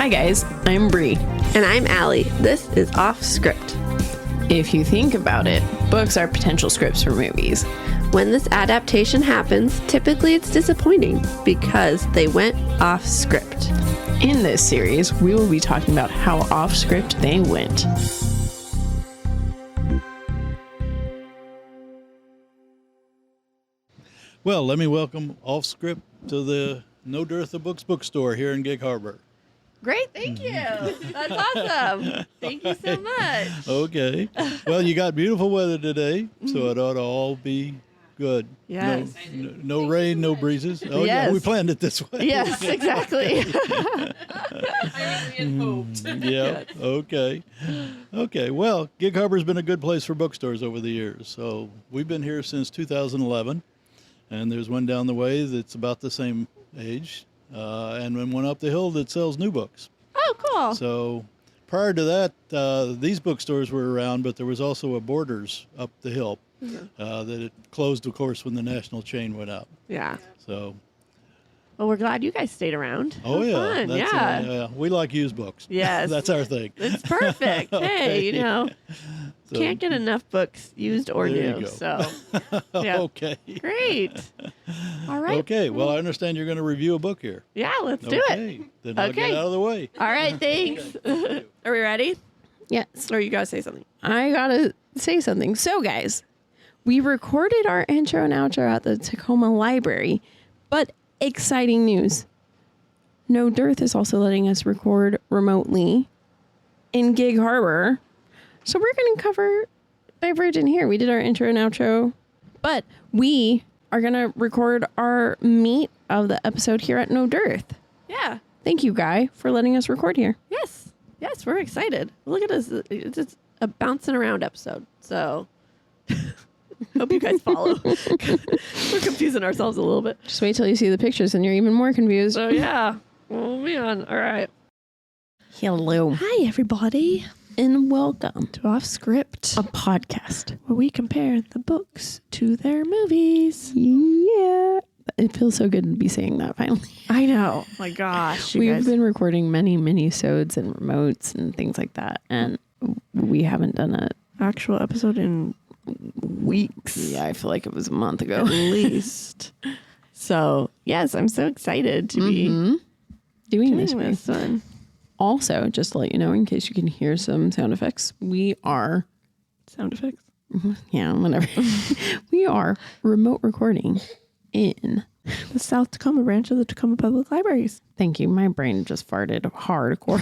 Hi guys, I'm Bree. And I'm Allie. This is Offscript. If you think about it, books are potential scripts for movies. When this adaptation happens, typically it's disappointing because they went off script. In this series, we will be talking about how off script they went. Well, let me welcome Offscript to the No Dearth of Books bookstore here in Gig Harbor. Great, thank you. That's awesome. Thank you so much. Okay. Well, you got beautiful weather today, so it ought to all be good. Yes. No rain, no breezes. Oh, Yes. yeah, we planned it this way. Yes, exactly. I really had hoped. Yeah, okay. Okay, well, Gig Harbor's been a good place for bookstores over the years. So we've been here since 2011, and there's one down the way that's about the same age. And then one up the hill that sells new books. Oh, cool. So prior to that, these bookstores were around, but there was also a Borders up the hill that it closed, of course, when the national chain went out. Yeah. So, Well, we're glad you guys stayed around. oh, Have yeah. fun. That's, Yeah. we like used books. Yes. That's our thing. It's perfect. Hey, you know, So, can't get enough books used or There you new. go. So, yeah. Okay. Great. All right. Okay. Well, I understand you're going to review a book here. Yeah, let's do it. Okay. Then I'll Okay. get out of the way. All right, thanks. Are we ready? Yes, Or you gotta say something? I gotta say something. So guys, we recorded our intro and outro at the Tacoma Library, but exciting news. No Dearth is also letting us record remotely in Gig Harbor. So we're going to cover Divergent here. We did our intro and outro, but we are going to record our meat of the episode here at No Dearth. Yeah. Thank you, Guy, for letting us record here. Yes. Yes, we're excited. Look at us. It's just a bouncing around episode. So hope you guys follow. We're confusing ourselves a little bit. Just wait till you see the pictures and you're even more confused. So yeah. Oh man. All right. Hello. Hi everybody. And welcome To Offscript, a podcast. where we compare the books to their movies. Yeah. It feels so good to be saying that finally. I know. My gosh. We've been recording many mini-sodes and remotes and things like that. And we haven't done a actual episode in weeks. Yeah, I feel like it was a month ago. At least. So yes, I'm so excited to be doing doing this one. Also, just to let you know, in case you can hear some sound effects, we are, Sound effects. yeah, whatever. We are remote recording in, The South Tacoma branch of the Tacoma Public Libraries. thank you, my brain just farted hardcore.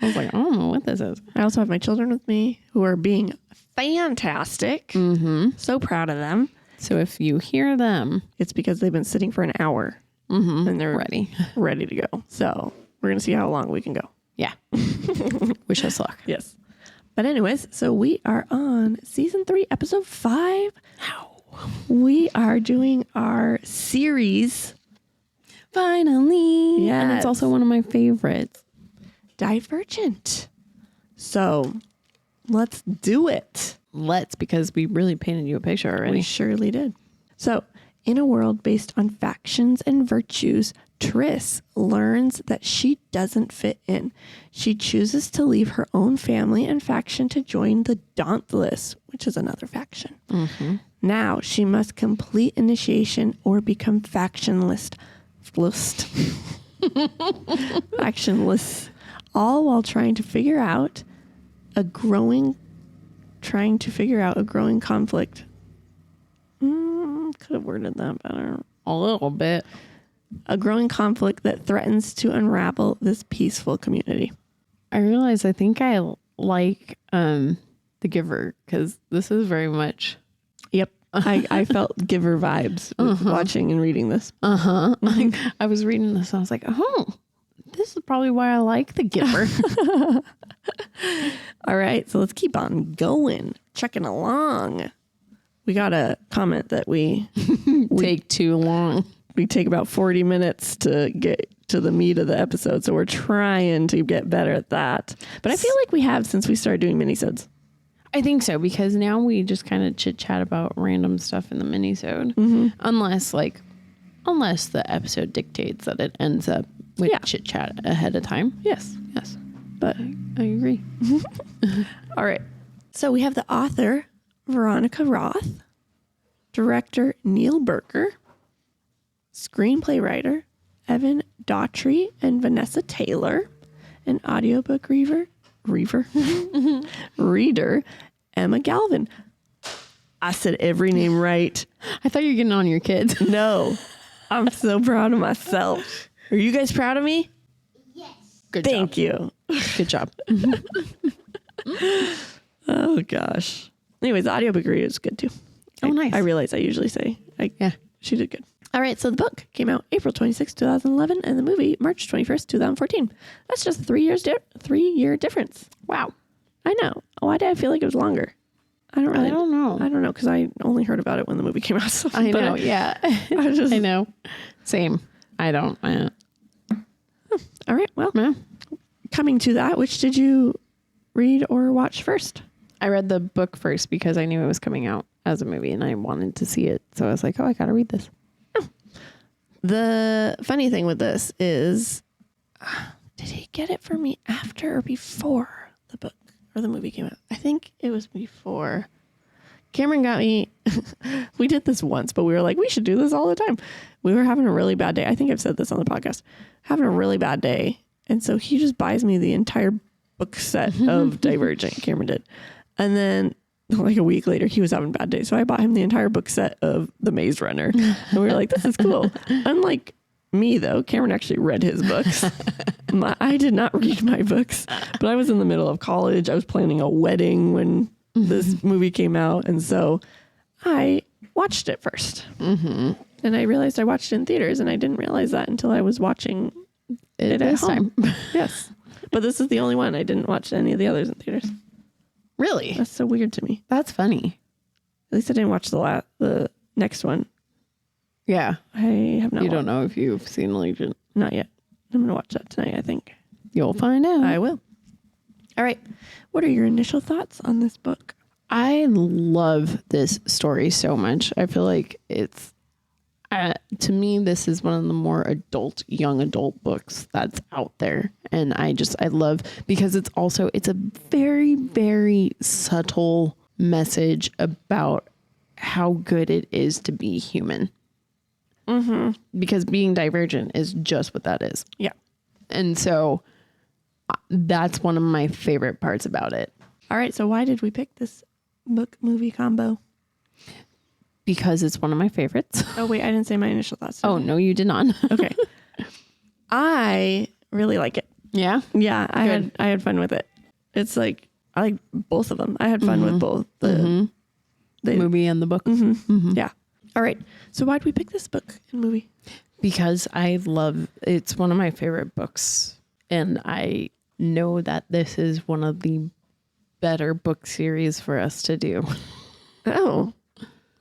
I was like, I don't know what this is. I also have my children with me who are being fantastic. So proud of them. So if you hear them, It's because they've been sitting for an hour and they're ready. ready to go. So we're going to see how long we can go. Yeah. Wish us luck. Yes. But anyways, so we are on season 3, episode 5. We are doing our series Finally. And Yes. it's also one of my favorites. Divergent. So let's do it. Let's, because we really painted you a picture already. We surely did. So, in a world based on factions and virtues, Triss learns that she doesn't fit in. She chooses to leave her own family and faction to join the Dauntless, which is another faction. Now, she must complete initiation or become factionless. Factionless. All while trying to figure out a growing conflict. Could have worded that better. A little bit. A growing conflict that threatens to unravel this peaceful community. I realize I think I like The Giver, because this is very much... Yep. I felt Giver vibes with watching and reading this. I was reading this and I was like, oh, this is probably why I like The Giver. All right, so let's keep on going, checking along. We got a comment that we Take too long. we take about 40 minutes to get to the meat of the episode, so we're trying to get better at that. But I feel like we have since we started doing minisodes. I think so, because now we just kind of chit chat about random stuff in the minisode, unless the episode dictates that it ends up with chit chat ahead of time. Yes. Yeah. but I agree. all right. So we have the author, Veronica Roth, director, Neil Burker, screenplay writer, Evan Daughtry and Vanessa Taylor, and audiobook reader, Emma Galvin. I said every name right. I thought you were getting on your kids. No, I'm so proud of myself. Are you guys proud of me? Good Thank you. Good job. Oh, gosh. Anyways, the audiobook reader is good too. Oh, nice. I realize I usually say, Yeah. she did good. All right, so the book came out April 26, 2011, and the movie March 21st, 2014. That's just a 3-year difference. Wow. I know. Why did I feel like it was longer? I don't know. I don't know, because I only heard about it when the movie came out. So, I but know. Yeah. I know. Same. I don't. All right, well, Yeah. coming to that, which did you read or watch first? I read the book first because I knew it was coming out as a movie and I wanted to see it. So I was like, oh, I got to read this. The funny thing with this is, did he get it for me after or before the book or the movie came out? I think it was before. Cameron got me. We did this once, but we were like, we should do this all the time. We were having a really bad day. I think I've said this on the podcast. Having a really bad day. And so he just buys me the entire book set of Divergent. Cameron did. And then like a week later, he was having a bad day. So I bought him the entire book set of The Maze Runner. And we were like, this is cool. Unlike me, though, Cameron actually read his books. I did not read my books, but I was in the middle of college. I was planning a wedding when this movie came out. And so I watched it first. Mm-hmm. And I realized I watched it in theaters, and I didn't realize that until I was watching it at home. Yes. But this is the only one. I didn't watch any of the others in theaters. Really? That's so weird to me. That's funny. At least I didn't watch the next one. Yeah. I have not. You don't know if you've seen Legion. Not yet. I'm going to watch that tonight, I think. You'll find out. I will. All right. What are your initial thoughts on this book? I love this story so much. I feel like it's, to me, this is one of the more young adult books that's out there. And I love, because it's a very, very subtle message about how good it is to be human. Mm-hmm. Because being divergent is just what that is. Yeah. And so that's one of my favorite parts about it. All right. So why did we pick this book movie combo? Because it's one of my favorites. Oh, wait. I didn't say my initial thoughts. Oh, no, you did not. Okay. I really like it. Yeah? Yeah. I had fun with it. It's like, I like both of them. I had fun with both the movie and the book. Yeah. All right. So why'd we pick this book and movie? Because it's one of my favorite books. And I know that this is one of the better book series for us to do. Oh,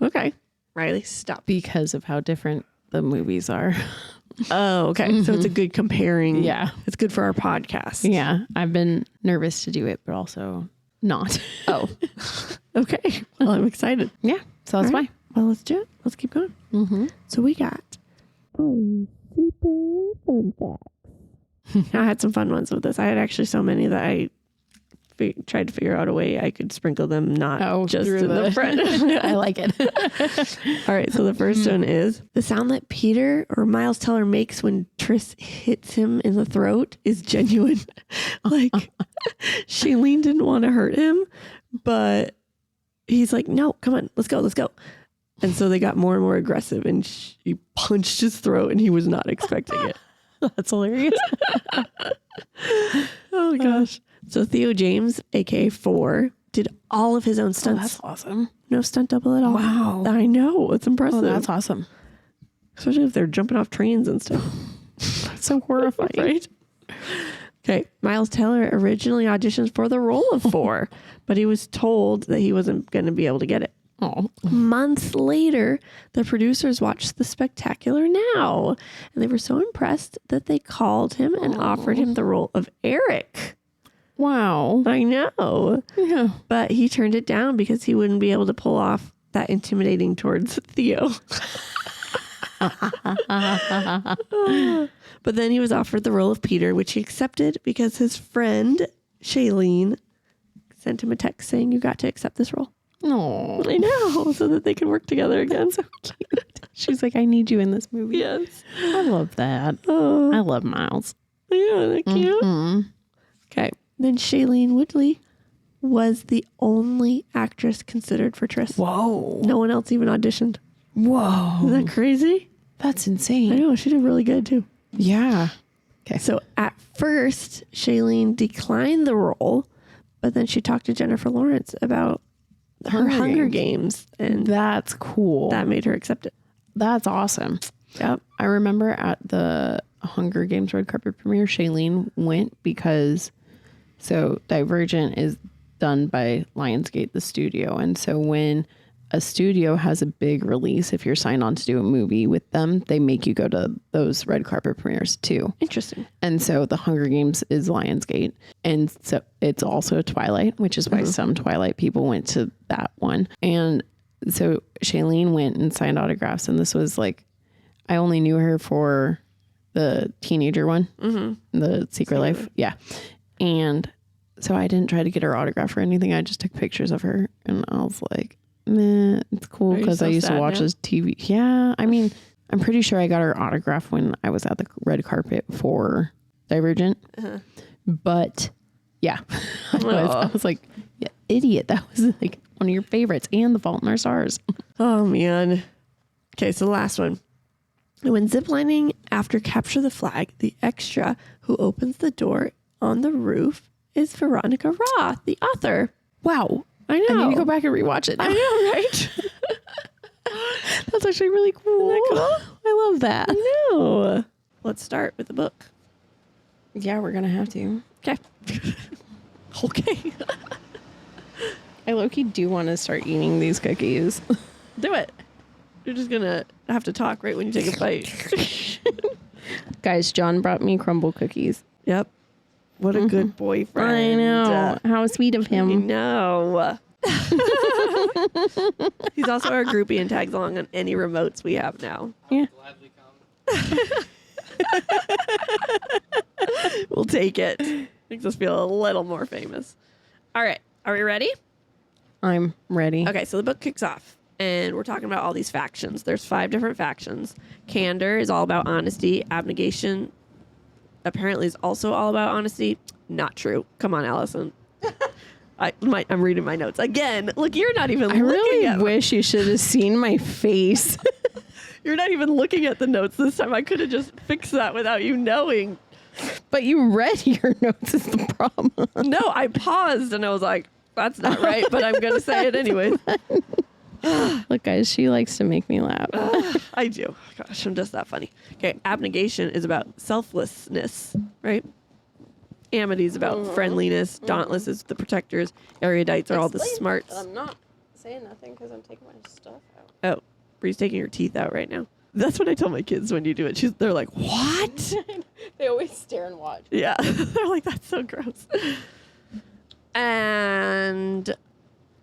okay. Riley, stop. Because of how different the movies are. Oh, okay. So it's a good comparing. Yeah. It's good for our podcast. Yeah. I've been nervous to do it, but also not. Oh, okay. Well, I'm excited. Yeah. So that's why. Well, let's do it. Let's keep going. Mm-hmm. So we got super fun facts. I had some fun ones with this. I had actually so many that I tried to figure out a way I could sprinkle them, not just in the front. I like it. All right. So the first one is the sound that Peter or Miles Teller makes when Triss hits him in the throat is genuine. Like Shailene didn't want to hurt him, but he's like, no, come on, let's go. And so they got more and more aggressive, and she punched his throat, and he was not expecting it. That's hilarious. Oh gosh. So Theo James, aka 4, did all of his own stunts. That's awesome. No stunt double at all. Wow. I know. It's impressive. Oh, that's awesome. Especially if they're jumping off trains and stuff. That's so horrifying. Right? Okay. Miles Teller originally auditioned for the role of 4, but he was told that he wasn't going to be able to get it. Oh. Months later, the producers watched The Spectacular Now, and they were so impressed that they called him and offered him the role of Eric. Wow. I know. Yeah. But he turned it down because he wouldn't be able to pull off that intimidating towards Theo. But then he was offered the role of Peter, which he accepted because his friend Shailene sent him a text saying, you got to accept this role. No. I know, so that they can work together again. So cute. She's like, I need you in this movie. Yes. I love that. Oh, I love Miles. yeah, they're cute. Mhm. Okay. Then Shailene Woodley was the only actress considered for Triss. Whoa. No one else even auditioned. Whoa. Isn't that crazy? That's I insane. know. She did really good, too. Yeah. Okay. So at first, Shailene declined the role, but then she talked to Jennifer Lawrence about her Hunger Games, and That's cool. that made her accept it. That's awesome. Yep. I remember at the Hunger Games red carpet premiere, Shailene went because, so Divergent is done by Lionsgate, the studio. And so when a studio has a big release, if you're signed on to do a movie with them, they make you go to those red carpet premieres too. Interesting. And so the Hunger Games is Lionsgate. And so it's also Twilight, which is why some Twilight people went to that one. And so Shailene went and signed autographs. And this was like, I only knew her for the teenager one, the Secret Life. Yeah. And so I didn't try to get her autograph or anything. I just took pictures of her. And I was like, meh, it's cool Are you because so I used to sad watch now? this TV. Yeah. I mean, I'm pretty sure I got her autograph when I was at the red carpet for Divergent. But yeah, I was like, yeah, idiot. That was like one of your favorites, and The Fault in Our Stars. Oh, man. Okay, so the last one. When ziplining after Capture the Flag, the extra who opens the door on the roof is Veronica Roth, the author. Wow. I know. I need to go back and rewatch it now. I know, right? That's actually really cool. Isn't that cool? I love that. I know. Let's start with the book. Yeah, we're going to have to. Okay. Okay. I low-key do want to start eating these cookies. Do it. You're just going to have to talk right when you take a bite. Guys, John brought me crumble cookies. Yep. What a good boyfriend. I know. How sweet of I him. know. He's also our groupie and tags along on any remotes we have now. Yeah. Gladly come. We'll take it. Makes us feel a little more famous. All right. Are we ready? I'm ready. Okay, so the book kicks off, and we're talking about all these factions. There's 5 different factions. Candor is all about honesty. Abnegation apparently is also all about honesty. Not true. Come on, Allison. I'm reading my notes again. Look, you're not even I looking really at wish you should have seen my face. You're not even looking at the notes this time. I could have just fixed that without you knowing. But you read your notes is the problem. No, I paused and I was like, that's not right, but I'm going to say it anyway. Look, guys, she likes to make me laugh. I do. Gosh, I'm just that funny. Okay, abnegation is about selflessness, right? Amity is about friendliness. Dauntless is the protectors. Erudites are all the smarts. I'm not saying nothing because I'm taking my stuff out. Oh, Bree's taking her teeth out right now. That's what I tell my kids when you do it. They're like, what? They always stare and watch. Yeah. They're like, that's so gross. And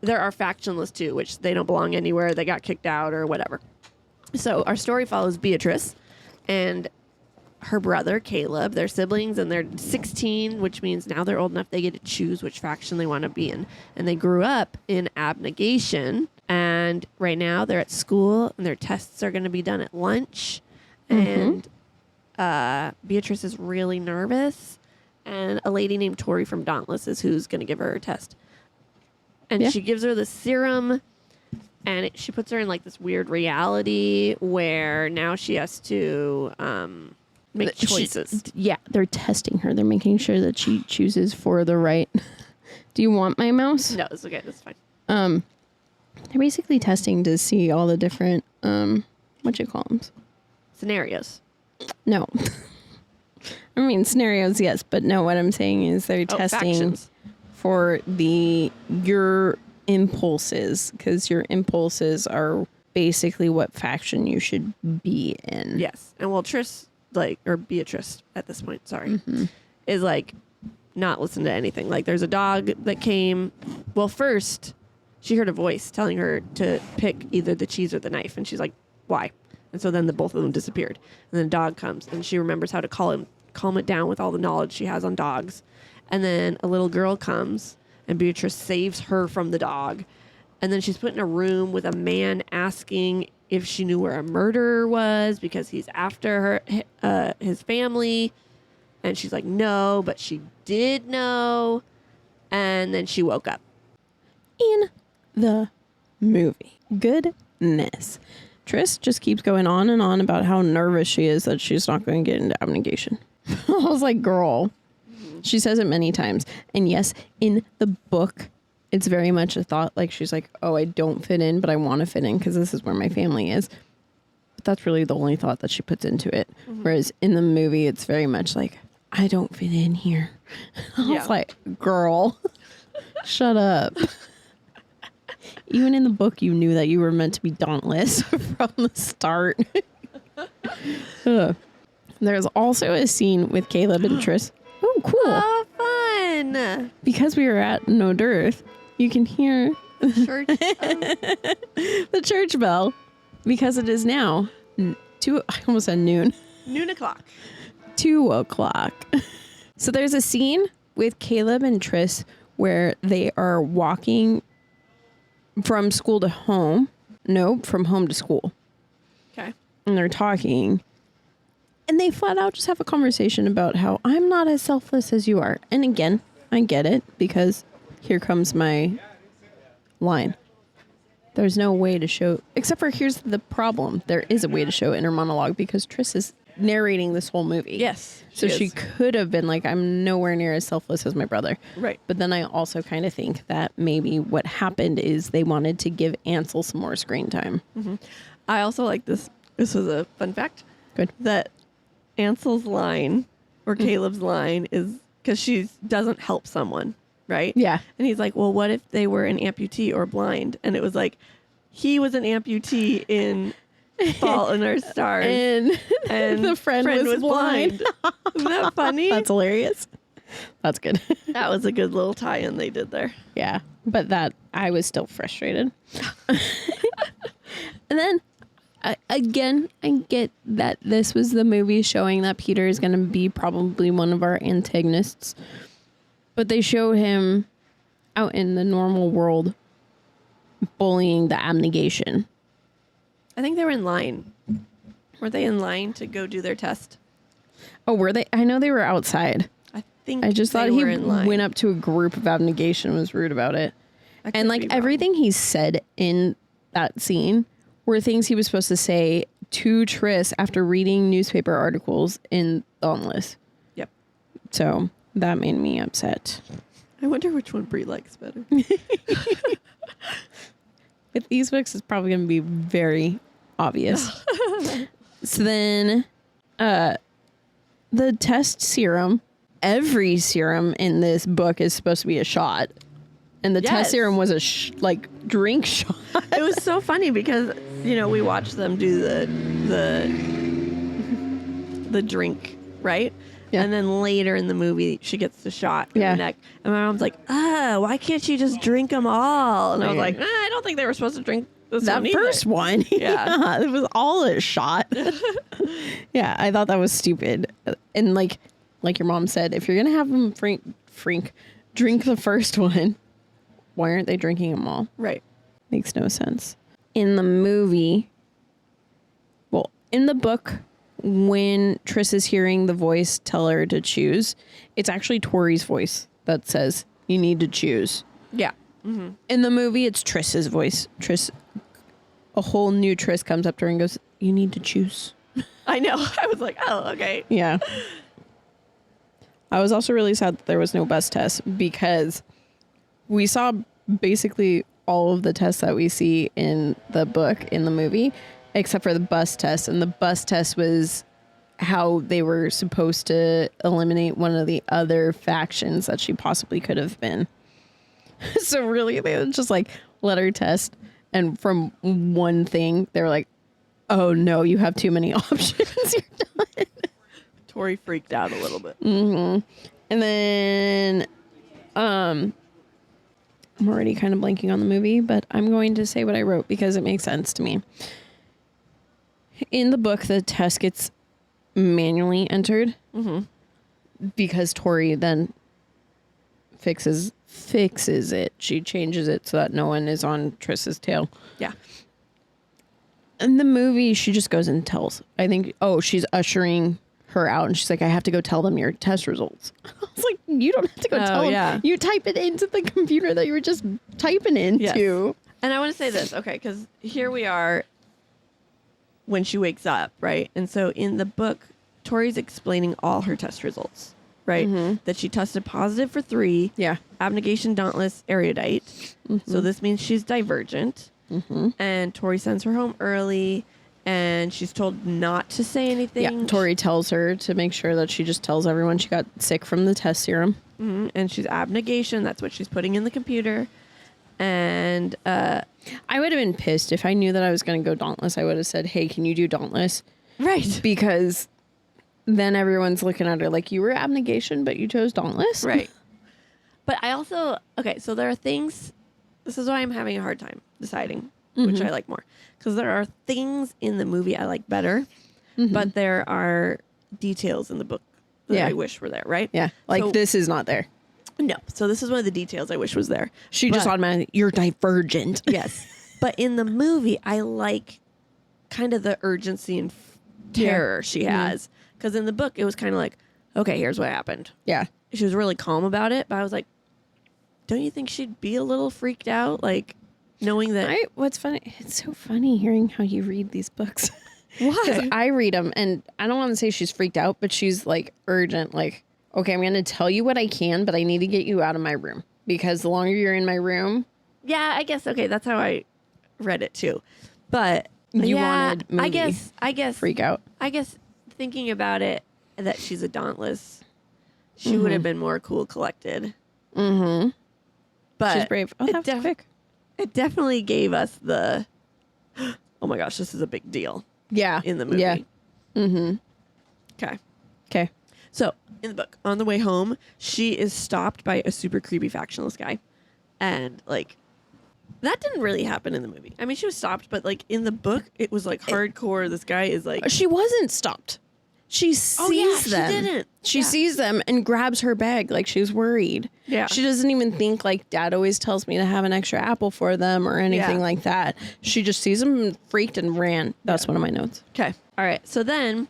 there are factionless too, which they don't belong anywhere. They got kicked out or whatever. So our story follows Beatrice and her brother, Caleb. They're siblings and they're 16, which means now they're old enough they get to choose which faction they want to be in. And they grew up in abnegation. And right now they're at school and their tests are going to be done at lunch. And Beatrice is really nervous. And a lady named Tori from Dauntless is who's going to give her test. And she gives her the serum, and she puts her in like this weird reality where now she has to make choices. They're testing her. They're making sure that she chooses for the right. Do you want my mouse? No, it's okay. That's fine. They're basically testing to see all the different what you call them? Scenarios. No. I mean scenarios, yes, but no. What I'm saying is they're testing Factions. for your impulses, because your impulses are basically what faction you should be in. Yes. And well, Beatrice at this point, sorry, is like not listen to anything. Like there's a dog that came. Well, first she heard a voice telling her to pick either the cheese or the knife. And she's like, why? And so then both of them disappeared. And then the dog comes and she remembers how to calm it down with all the knowledge she has on dogs. And then a little girl comes and Beatrice saves her from the dog. And then she's put in a room with a man asking if she knew where a murderer was because he's after her, his family. And she's like, no, but she did know. And then she woke up. In the movie. Goodness. Triss just keeps going on and on about how nervous she is that she's not going to get into abnegation. I was like, girl. She says it many times. And yes, in the book, it's very much a thought. Like, she's like, oh, I don't fit in, but I want to fit in because this is where my family is. But that's really the only thought that she puts into it. Whereas in the movie, it's very much like, I don't fit in here. I was like, girl, shut up. Even in the book, you knew that you were meant to be dauntless from the start. There's also a scene with Caleb and Triss. Oh, cool. Oh, fun. Because we were at No Dearth, you can hear Church. the church bell because it is now I almost said noon. Noon o'clock. 2 o'clock. So there's a scene with Caleb and Triss where they are walking from school to home. No, from home to school. Okay. And they're talking. And they flat out just have a conversation about how I'm not as selfless as you are. And again, I get it because here comes my line. There's no way to show, except for here's the problem. There is a way to show inner monologue because Triss is narrating this whole movie. Yes. So she could have been like, I'm nowhere near as selfless as my brother. Right. But then I also kind of think that maybe what happened is they wanted to give Ansel some more screen time. Mm-hmm. I also like this. This was a fun fact. Good. That Ansel's line or Caleb's line is because she doesn't help someone, right? Yeah. And he's like, well, what if they were an amputee or blind? And it was like, he was an amputee in Fault in Our Stars. And the friend was blind. Isn't that funny? That's hilarious. That's good. That was a good little tie-in they did there. Yeah. But that, I was still frustrated. And then, again, I get that this was the movie showing that Peter is going to be probably one of our antagonists. But they show him out in the normal world bullying the abnegation. I think they were in line. Were they in line to go do their test? Oh, were they? I know they were outside. I think I just thought they he were in line. went up to a group of abnegation and was rude about it. I And could like be wrong. everything he said in that scene were things he was supposed to say to Triss after reading newspaper articles in Dauntless. Yep. So that made me upset. I wonder which one Brie likes better. With these books, it's probably going to be very obvious. So then the test serum, every serum in this book is supposed to be a shot. And the Yes. test serum was a drink shot. It was so funny because, you know, we watched them do the drink, right? Yeah. And then later in the movie, she gets the shot in Yeah. the neck. And my mom's like, why can't she just drink them all? And I was Yeah. like, I don't think they were supposed to drink this That one either. first one. Yeah. It was all a shot. Yeah, I thought that was stupid. And like your mom said, if you're going to have them drink the first one, why aren't they drinking them all? Right. Makes no sense. In the movie, well, in the book, when Triss is hearing the voice tell her to choose, it's actually Tori's voice that says, you need to choose. Yeah. In the movie, it's Triss's voice. A whole new Triss comes up to her and goes, you need to choose. I know. I was like, oh, okay. Yeah. I was also really sad that there was no bus test because we saw basically all of the tests that we see in the book in the movie, except for the bus test. And the bus test was how they were supposed to eliminate one of the other factions that she possibly could have been. So really, they would just like let her test. And from one thing, they were like, oh no, you have too many options. You're done. Tori freaked out a little bit. And then, I'm already kind of blanking on the movie, but I'm going to say what I wrote because it makes sense to me. In the book, the test gets manually entered because Tori then fixes it. She changes it so that no one is on Triss's tail. Yeah. In the movie, she just goes and tells. I think, she's ushering her out, and she's like, I have to go tell them your test results. I was like, you don't have to go tell them. You type it into the computer that you were just typing into. Yes. And I want to say this, okay, because here we are when she wakes up, right? And so in the book, Tori's explaining all her test results, right? Mm-hmm. That she tested positive for 3. Yeah. Abnegation, dauntless, erudite. Mm-hmm. So this means she's divergent. Mm-hmm. And Tori sends her home early, and she's told not to say anything. Yeah, Tori tells her to make sure that she just tells everyone she got sick from the test serum. Mm-hmm. And she's abnegation. That's what she's putting in the computer. And I would have been pissed if I knew that I was going to go dauntless. I would have said, hey, can you do dauntless? right. Because then everyone's looking at her like, you were abnegation, but you chose dauntless? Right. But I also, okay, so there are things, this is why I'm having a hard time deciding which I like more. Because there are things in the movie I like better, but there are details in the book that I wish were there, right? Yeah. Like, So- this is not there. No. So this is one of the details I wish was there. She just But- automatically, you're divergent. Yes. But in the movie, I like kind of the urgency and terror she has. Because in the book, it was kind of like, okay, here's what happened. Yeah. She was really calm about it, but I was like, don't you think she'd be a little freaked out? Like, knowing that. What's funny, it's so funny hearing how you read these books. Because Why? I read them, and I don't want to say she's freaked out, but she's like urgent. Like, okay, I'm going to tell you what I can, but I need to get you out of my room. Because the longer you're in my room, Yeah, I guess, okay, that's how I read it too. But You yeah, wanted movie I guess freak out. I guess thinking about it, that she's a dauntless, she would have been more cool, collected. Mm-hmm. But She's brave. Oh, it that's def- quick. it definitely gave us the, oh my gosh, this is a big deal Yeah. in the movie. Yeah. Mm-hmm. Okay. Okay. So in the book, on the way home, she is stopped by a super creepy factionless guy. And like, that didn't really happen in the movie. I mean, she was stopped, but like in the book, it was like hardcore. This guy is like, She wasn't stopped. She sees she them. didn't. She Yeah. sees them and grabs her bag like she's worried. Yeah. She doesn't even think like Dad always tells me to have an extra apple for them or anything Yeah. like that. She just sees them and freaked and ran. That's one of my notes. okay. All right. So then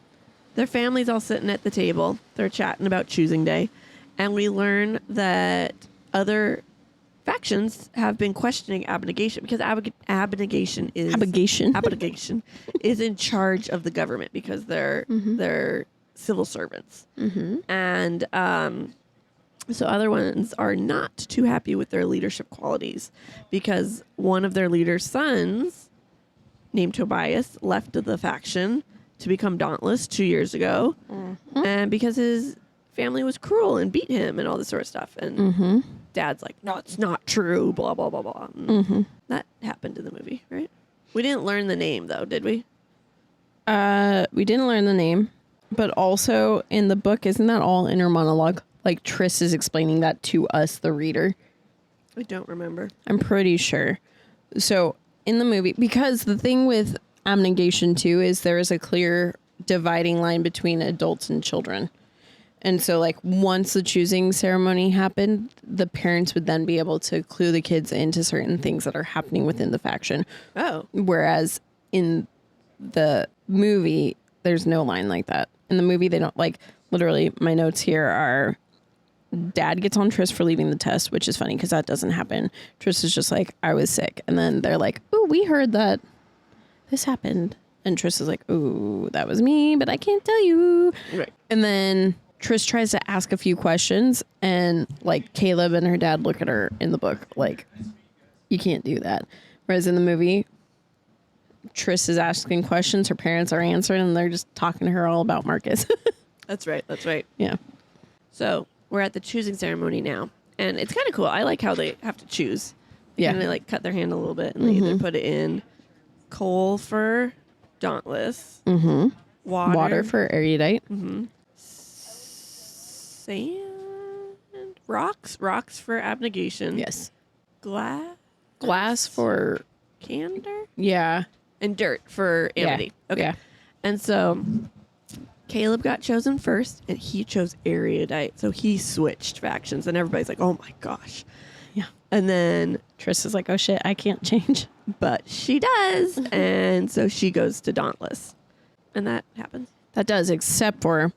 their family's all sitting at the table. They're chatting about choosing day. And we learn that other factions have been questioning abnegation because abnegation is Abnegation. abnegation is in charge of the government because they're civil servants. And so other ones are not too happy with their leadership qualities because one of their leader's sons, named Tobias, left the faction to become dauntless 2 years ago, and because his family was cruel and beat him and all this sort of stuff. And Dad's like, no, it's not true, blah, blah, blah, blah. And that happened in the movie, right? We didn't learn the name, though, did we? We didn't learn the name, but also in the book, isn't that all inner monologue? Like Triss is explaining that to us, the reader. I don't remember. I'm pretty sure. So in the movie, because the thing with abnegation too is there is a clear dividing line between adults and children. And so like once the choosing ceremony happened, the parents would then be able to clue the kids into certain things that are happening within the faction. Oh. Whereas in the movie, there's no line like that. In the movie, they don't like, literally my notes here are Dad gets on Triss for leaving the test, which is funny because that doesn't happen. Triss is just like, I was sick. And then they're like, oh, we heard that this happened. And Triss is like, ooh, that was me, but I can't tell you. Right. And then Triss tries to ask a few questions, and like Caleb and her dad look at her in the book like, you can't do that. Whereas in the movie, Triss is asking questions, her parents are answering, and they're just talking to her all about Marcus. That's right. That's right. Yeah. So we're at the choosing ceremony now, and it's kind of cool. I like how they have to choose. Yeah. And they like cut their hand a little bit, and they either put it in coal for dauntless, Water for erudite. sand, rocks for abnegation. Yes. Glass for, candor, yeah. and dirt for amity. Yeah. Okay. Yeah. And so Caleb got chosen first, and he chose erudite. So he switched factions, and everybody's like, oh my gosh. Yeah. And then, Triss is like, oh shit, I can't change. but she does. And so she goes to Dauntless. And that happens. That does, except for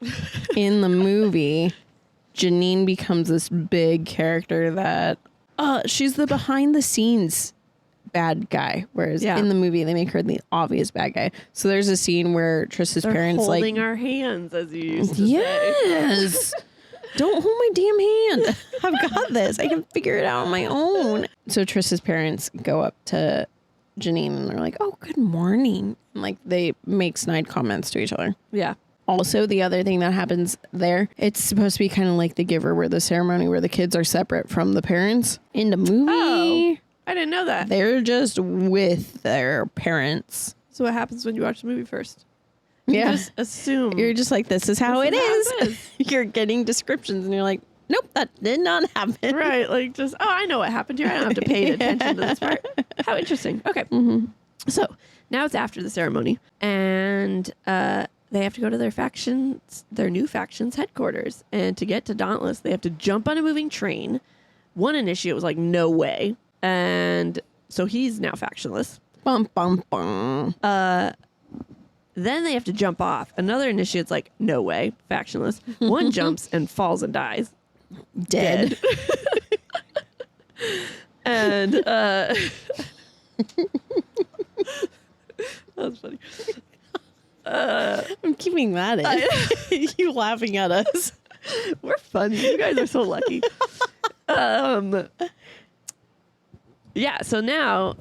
in the movie, Janine becomes this big character that she's the behind the scenes bad guy, whereas in the movie they make her the obvious bad guy. So there's a scene where Triss's They're parents holding like our hands, as you used to say. yes. Don't hold my damn hand. I've got this. I can figure it out on my own. So Triss's parents go up to Janine and they're like, oh, good morning. And like they make snide comments to each other. Yeah. Also, the other thing that happens there, it's supposed to be kind of like The Giver, where the ceremony where the kids are separate from the parents. In the movie, Oh, I didn't know that. they're just with their parents. So what happens when you watch the movie first? Yeah. You just assume. You're just like, this is how This it is how it is. You're getting descriptions and you're like, nope, that did not happen. right. Like just, oh, I know what happened here. I don't have to pay attention to this part. How interesting. Okay. Mm-hmm. So now it's after the ceremony, and they have to go to their new faction's headquarters. And to get to Dauntless, they have to jump on a moving train. One initiate was like, no way. And so he's now factionless. Bum, bum, bum. Then they have to jump off. Another initiate's like, no way, factionless. One jumps and falls and dies. Dead. And that's funny. I'm keeping that in. You laughing at us. We're funny. You guys are so lucky. Yeah, so now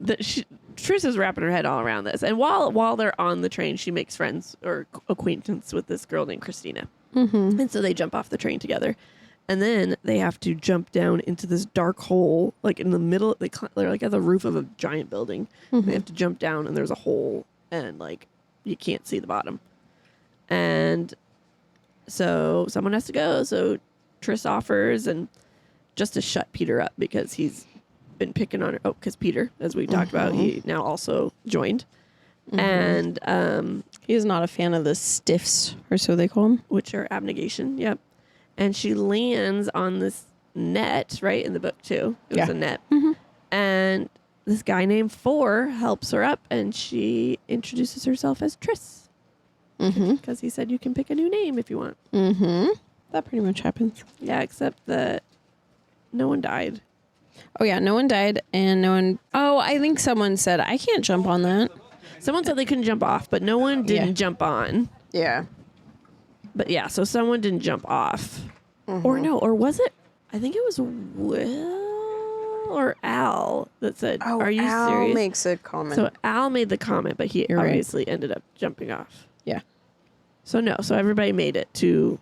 Triss is wrapping her head all around this. And while they're on the train, she makes friends or acquaintance with this girl named Christina. Mm-hmm. And so they jump off the train together. And then they have to jump down into this dark hole, like in the middle. They're like at the roof of a giant building. Mm-hmm. They have to jump down, and there's a hole, and like you can't see the bottom. And so someone has to go. So Triss offers, and just to shut Peter up because he's been picking on her. Oh, because Peter, as we talked about, he now also joined. Mm-hmm. And He's not a fan of the stiffs, or so they call them. which are abnegation. Yep. And she lands on this net, right, in the book too. It was a net. Mm-hmm. And this guy named Four helps her up, and she introduces herself as Triss. Mm-hmm. Because he said you can pick a new name if you want. Mm-hmm. That pretty much happens. Yeah, except that no one died. Oh, yeah. No one died, and no one... Oh, I think someone said, I can't jump on that. Someone said they couldn't jump off, but no one didn't jump on. Yeah. But yeah, so someone didn't jump off. Or no, or was it? I think it was Will or Al that said, are you serious? Makes a comment. So Al made the comment, but he You're right. obviously ended up jumping off. Yeah. So no, so everybody made it to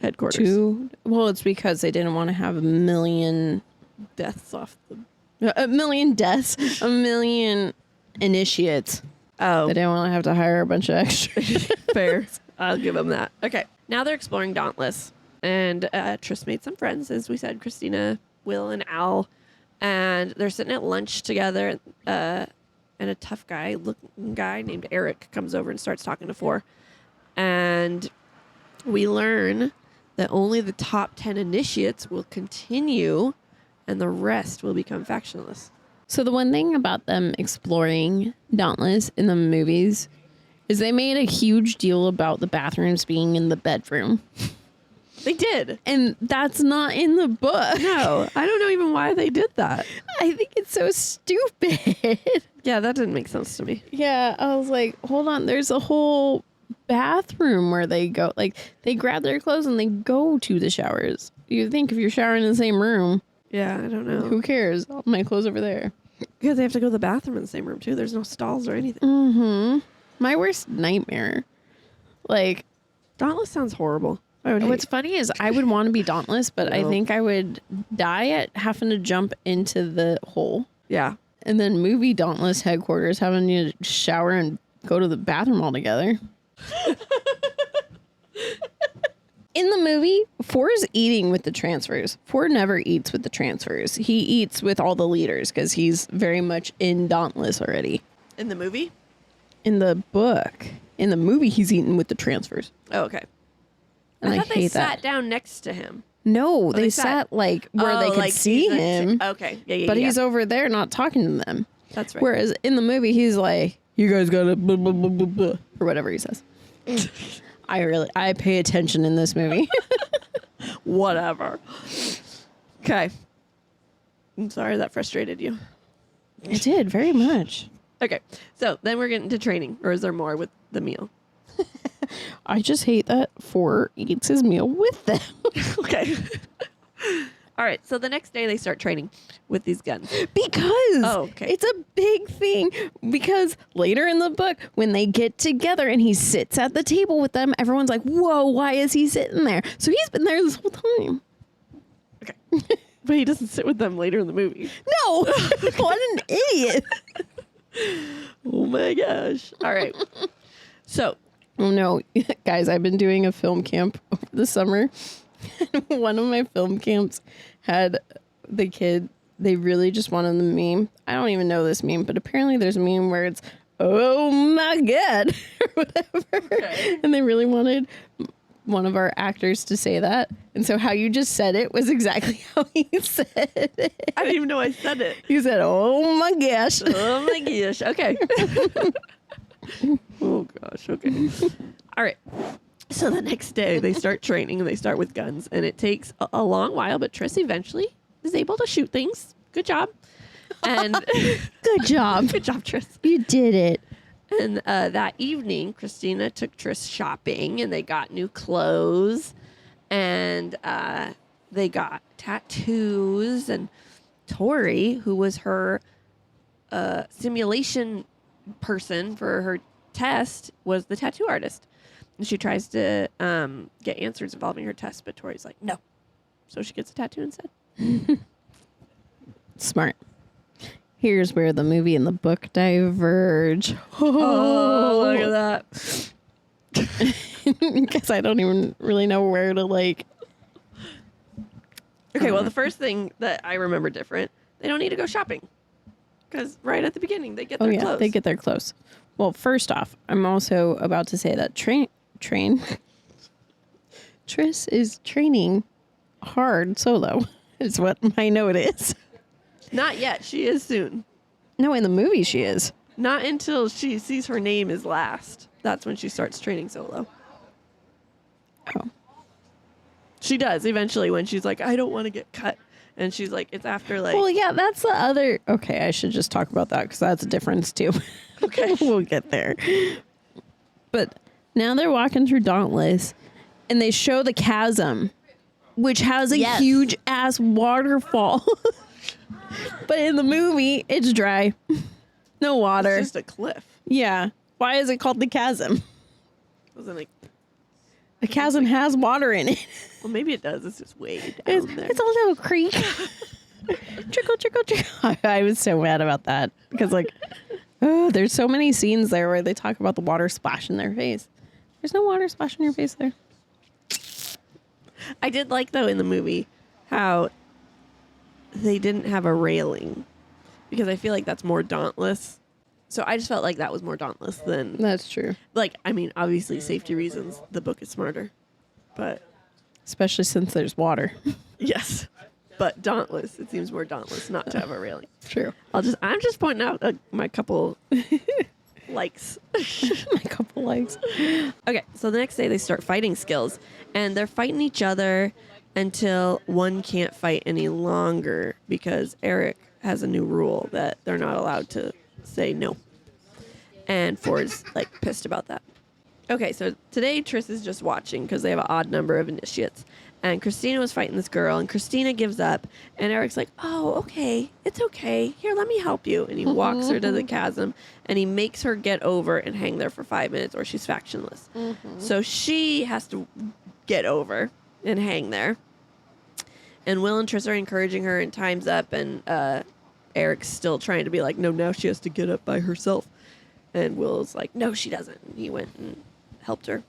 headquarters. Well, it's because they didn't want to have a million Deaths off the... deaths, a million initiates. Oh, They didn't want to have to hire a bunch of extras. fair. I'll give them that. Okay. Now they're exploring Dauntless. And Triss made some friends, as we said, Christina, Will, and Al. And they're sitting at lunch together. And a tough looking guy named Eric comes over and starts talking to Four. And we learn that only the top 10 initiates will continue and the rest will become factionless. So the one thing about them exploring Dauntless in the movies is they made a huge deal about the bathrooms being in the bedroom. They did. And that's not in the book. No, I don't know even why they did that. I think it's so stupid. Yeah, that didn't make sense to me. Yeah, I was like, hold on, there's a whole bathroom where they go. Like, they grab their clothes and they go to the showers. You think if you're showering in the same room, Yeah, I don't know. who cares? My clothes over there. Because they have to go to the bathroom in the same room, too. There's no stalls or anything. Mm-hmm. My worst nightmare. Like, Dauntless sounds horrible. I would what's funny is I would want to be Dauntless, but I No. think I would die at having to jump into the hole. Yeah. And then movie Dauntless headquarters having to shower and go to the bathroom all together. In the movie, Four is eating with the transfers. Four never eats with the transfers. He eats with all the leaders because he's very much in Dauntless already. In the movie? In the book, In the movie, he's eaten with the transfers. Oh, okay. And I thought they hate sat that. down next to him. No, they they sat- sat like where they Oh, could like see he's him. Okay. Yeah. But he's over there not talking to them. That's right. Whereas in the movie, he's like, you guys gotta blah, blah, blah, blah, blah, or whatever he says. I pay attention in this movie. Whatever. Okay. I'm sorry that frustrated you. It did very much. Okay. So then we're getting to training, or is there more with the meal? I just hate that Ford eats his meal with them. Okay. All right. So the next day they start training with these guns. Because okay. it's a big thing. Because later in the book, when they get together and he sits at the table with them, everyone's like, whoa, why is he sitting there? So he's been there this whole time. Okay. But he doesn't sit with them later in the movie. No. What an idiot. Oh my gosh. All right. So, Oh no, guys, I've been doing a film camp over the summer. One of my film camps had the kid, they really just wanted the meme. I don't even know this meme, but apparently there's a meme where it's, oh my God, or whatever. Okay. And they really wanted one of our actors to say that. And so how you just said it was exactly how he said it. I didn't even know I said it. He said, oh my gosh. Oh my gosh. Okay. Oh gosh. Okay. All right. So the next day they start training and they start with guns, and it takes a long while, but Triss eventually is able to shoot things. Good job. And Good job. good job, Triss. You did it. And that evening, Christina took Triss shopping, and they got new clothes, and they got tattoos. And Tori, who was her simulation person for her test, was the tattoo artist. And she tries to get answers involving her test, but Tori's like, no. So she gets a tattoo instead. Smart. Here's where the movie and the book diverge. Oh, look at that. Because I don't even really know where to like. Okay, well, the first thing that I remember different, they don't need to go shopping. Because right at the beginning, they get Oh their yeah, clothes. they get their clothes. Well, first off, I'm also about to say that train. Triss is training hard solo. Is what my note is. Not yet. She is soon. No, in the movie she is. Not until she sees her name is last. That's when she starts training solo. Oh. She does eventually when she's like, I don't want to get cut. And she's like, it's after like. Well, yeah, that's the other. Okay, I should just talk about that because that's a difference too. Okay. We'll get there. But now they're walking through Dauntless, and they show the chasm, which has a Yes. huge ass waterfall. But in the movie, it's dry, no water. It's just a cliff. Yeah. Why is it called the chasm? Wasn't like. The chasm has water in it. Well, maybe it does. It's just way down there. It's a little creek. Trickle, trickle, trickle. I was so mad about that because, like, oh, there's so many scenes there where they talk about the water splash in their face. There's no water splash in your face there. I did like, though, in the movie, how they didn't have a railing. Because I feel like that's more Dauntless. So I just felt like that was more Dauntless than... That's true. Like, I mean, obviously, safety reasons, the book is smarter. But... Especially since there's water. Yes. But Dauntless, it seems more Dauntless not to have a railing. True. I'm just pointing out my couple likes. My couple likes. Okay, so the next day they start fighting skills, and they're fighting each other until one can't fight any longer because Eric has a new rule that they're not allowed to say no. And Ford's like pissed about that. Okay, so today Triss is just watching because they have an odd number of initiates. And Christina was fighting this girl, and Christina gives up. And Eric's like, oh, okay, it's okay. Here, let me help you. And he walks her to the chasm, and he makes her get over and hang there for 5 minutes, or she's factionless. So she has to get over and hang there. And Will and Triss are encouraging her, and time's up, and Eric's still trying to be like, no, now she has to get up by herself. And Will's like, no, she doesn't. And he went and helped her.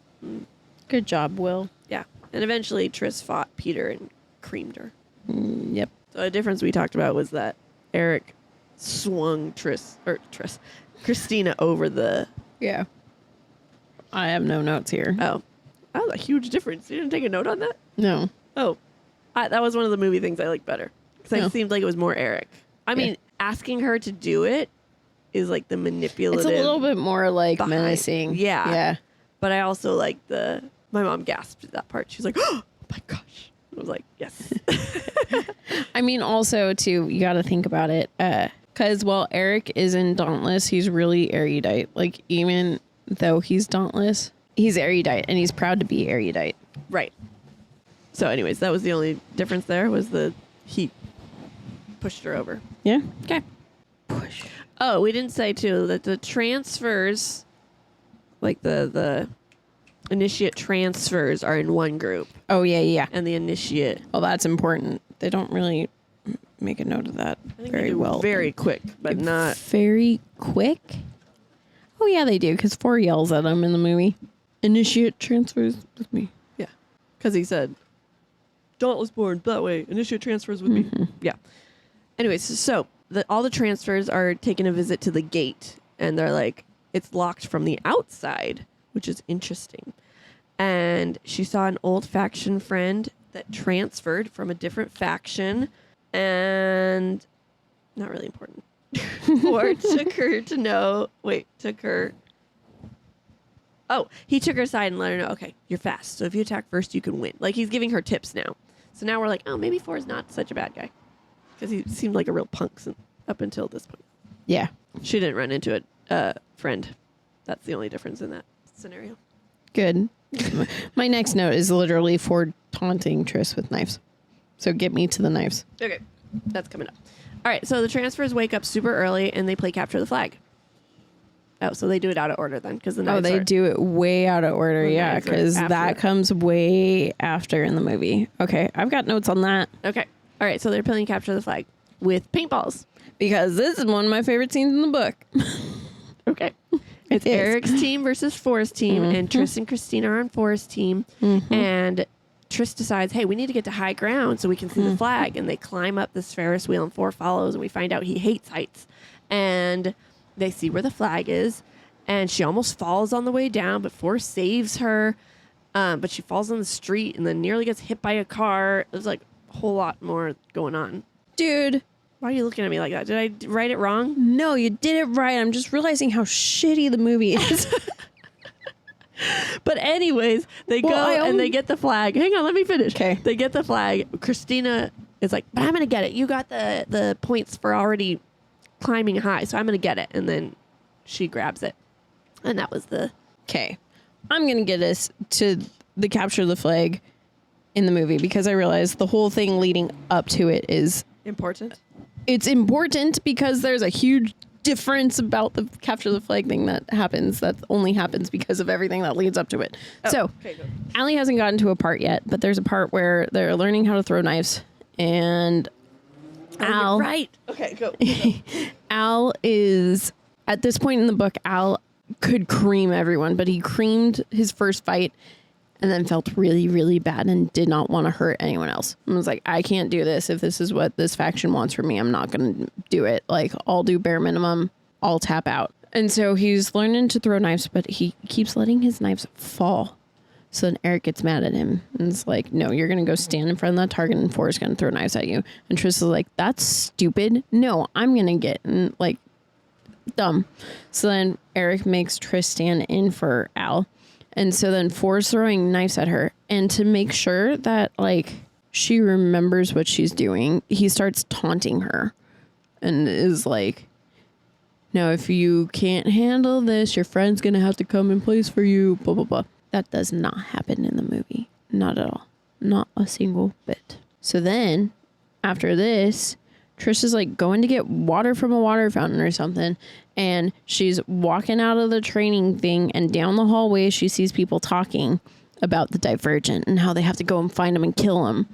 Good job, Will. Yeah. And eventually Triss fought Peter and creamed her. Yep. So the difference we talked about was that Eric swung Christina over the Yeah. I have no notes here. Oh, that was a huge difference. You didn't take a note on that? No. Oh, that was one of the movie things I liked better because No. it seemed like it was more Eric. I mean, asking her to do it is like the manipulative. It's a little bit more like behind- menacing. Yeah. Yeah. But I also like my mom gasped at that part. She was like, oh my gosh. I was like, yes. I mean, also, too, you got to think about it. Because while Eric is in Dauntless, he's really erudite. Like, even though he's Dauntless, he's erudite, and he's proud to be erudite. Right. So anyways, that was the only difference there was he pushed her over. Yeah? Okay. Push. Oh, we didn't say, too, that the transfers, like the initiate transfers are in one group. Oh, yeah, yeah. And the initiate. Well, that's important. They don't really make a note of that I think very they do well. very quick, but not. Very quick? Oh, yeah, they do, because 4 yells at him in the movie. Initiate transfers with me. Yeah. Because he said, Dauntless born that way. Initiate transfers with me. Yeah. Anyways, so all the transfers are taking a visit to the gate, and they're like, it's locked from the outside, which is interesting. And she saw an old faction friend that transferred from a different faction, and not really important. Or took her to know. Oh, he took her aside and let her know, okay, you're fast. So if you attack first, you can win. Like, he's giving her tips now. So now we're like, oh, maybe 4 is not such a bad guy. Because he seemed like a real punk up until this point. Yeah. She didn't run into a friend. That's the only difference in that scenario. Good. My next note is literally for taunting Triss with knives. So get me to the knives. Okay. That's coming up. All right. So the transfers wake up super early and they play capture the flag. Oh, so they do it out of order then, because the knives they do it way out of order, The yeah, knives are because after that it. comes way after in the movie. Okay, I've got notes on that Okay. All right. So they're playing capture the flag with paintballs. because this is one of my favorite scenes in the book. Okay. It's It is. Eric's team versus Forrest's team, and Triss and Christina are on Forrest's team. And Triss decides, hey, we need to get to high ground so we can see the flag. And they climb up this Ferris wheel, and 4 follows, and we find out he hates heights. And they see where the flag is, and she almost falls on the way down, but 4 saves her. But she falls on the street and then nearly gets hit by a car. There's like a whole lot more going on. Dude, Why are you looking at me like that? Did I write it wrong? no, you did it right. I'm just realizing how shitty the movie is. But anyways, they Well, go I and they get the flag. Hang on, let me finish. 'Kay. They get the flag. Christina is like, but I'm going to get it. You got the points for already climbing high, so I'm going to get it. And then she grabs it. And that was the... Okay, I'm going to get us to the capture of the flag in the movie because I realized the whole thing leading up to it is... important. It's important because there's a huge difference about the capture the flag thing that only happens because of everything that leads up to it. So, Okay, go. Allie hasn't gotten to a part yet, but there's a part where they're learning how to throw knives, and Al, Right. Okay, go. Al is, at this point in the book, Al could cream everyone, but he creamed his first fight and then felt really, really bad and did not want to hurt anyone else. And was like, I can't do this. If this is what this faction wants from me, I'm not going to do it. Like, I'll do bare minimum. I'll tap out. And so he's learning to throw knives, but he keeps letting his knives fall. So then Eric gets mad at him and is like, no, you're going to go stand in front of that target and Forrest's going to throw knives at you. And Triss is like, that's stupid. No, I'm going to get, and like, dumb. So then Eric makes Triss stand in for Al. And so then Forrest's throwing knives at her. And to make sure that, like, she remembers what she's doing, he starts taunting her and is like, no, if you can't handle this, your friend's going to have to come in place for you, blah, blah, blah. That does not happen in the movie. Not at all. Not a single bit. So then, after this, Trish is like going to get water from a water fountain or something. And she's walking out of the training thing, and down the hallway, she sees people talking about the Divergent and how they have to go and find him and kill him.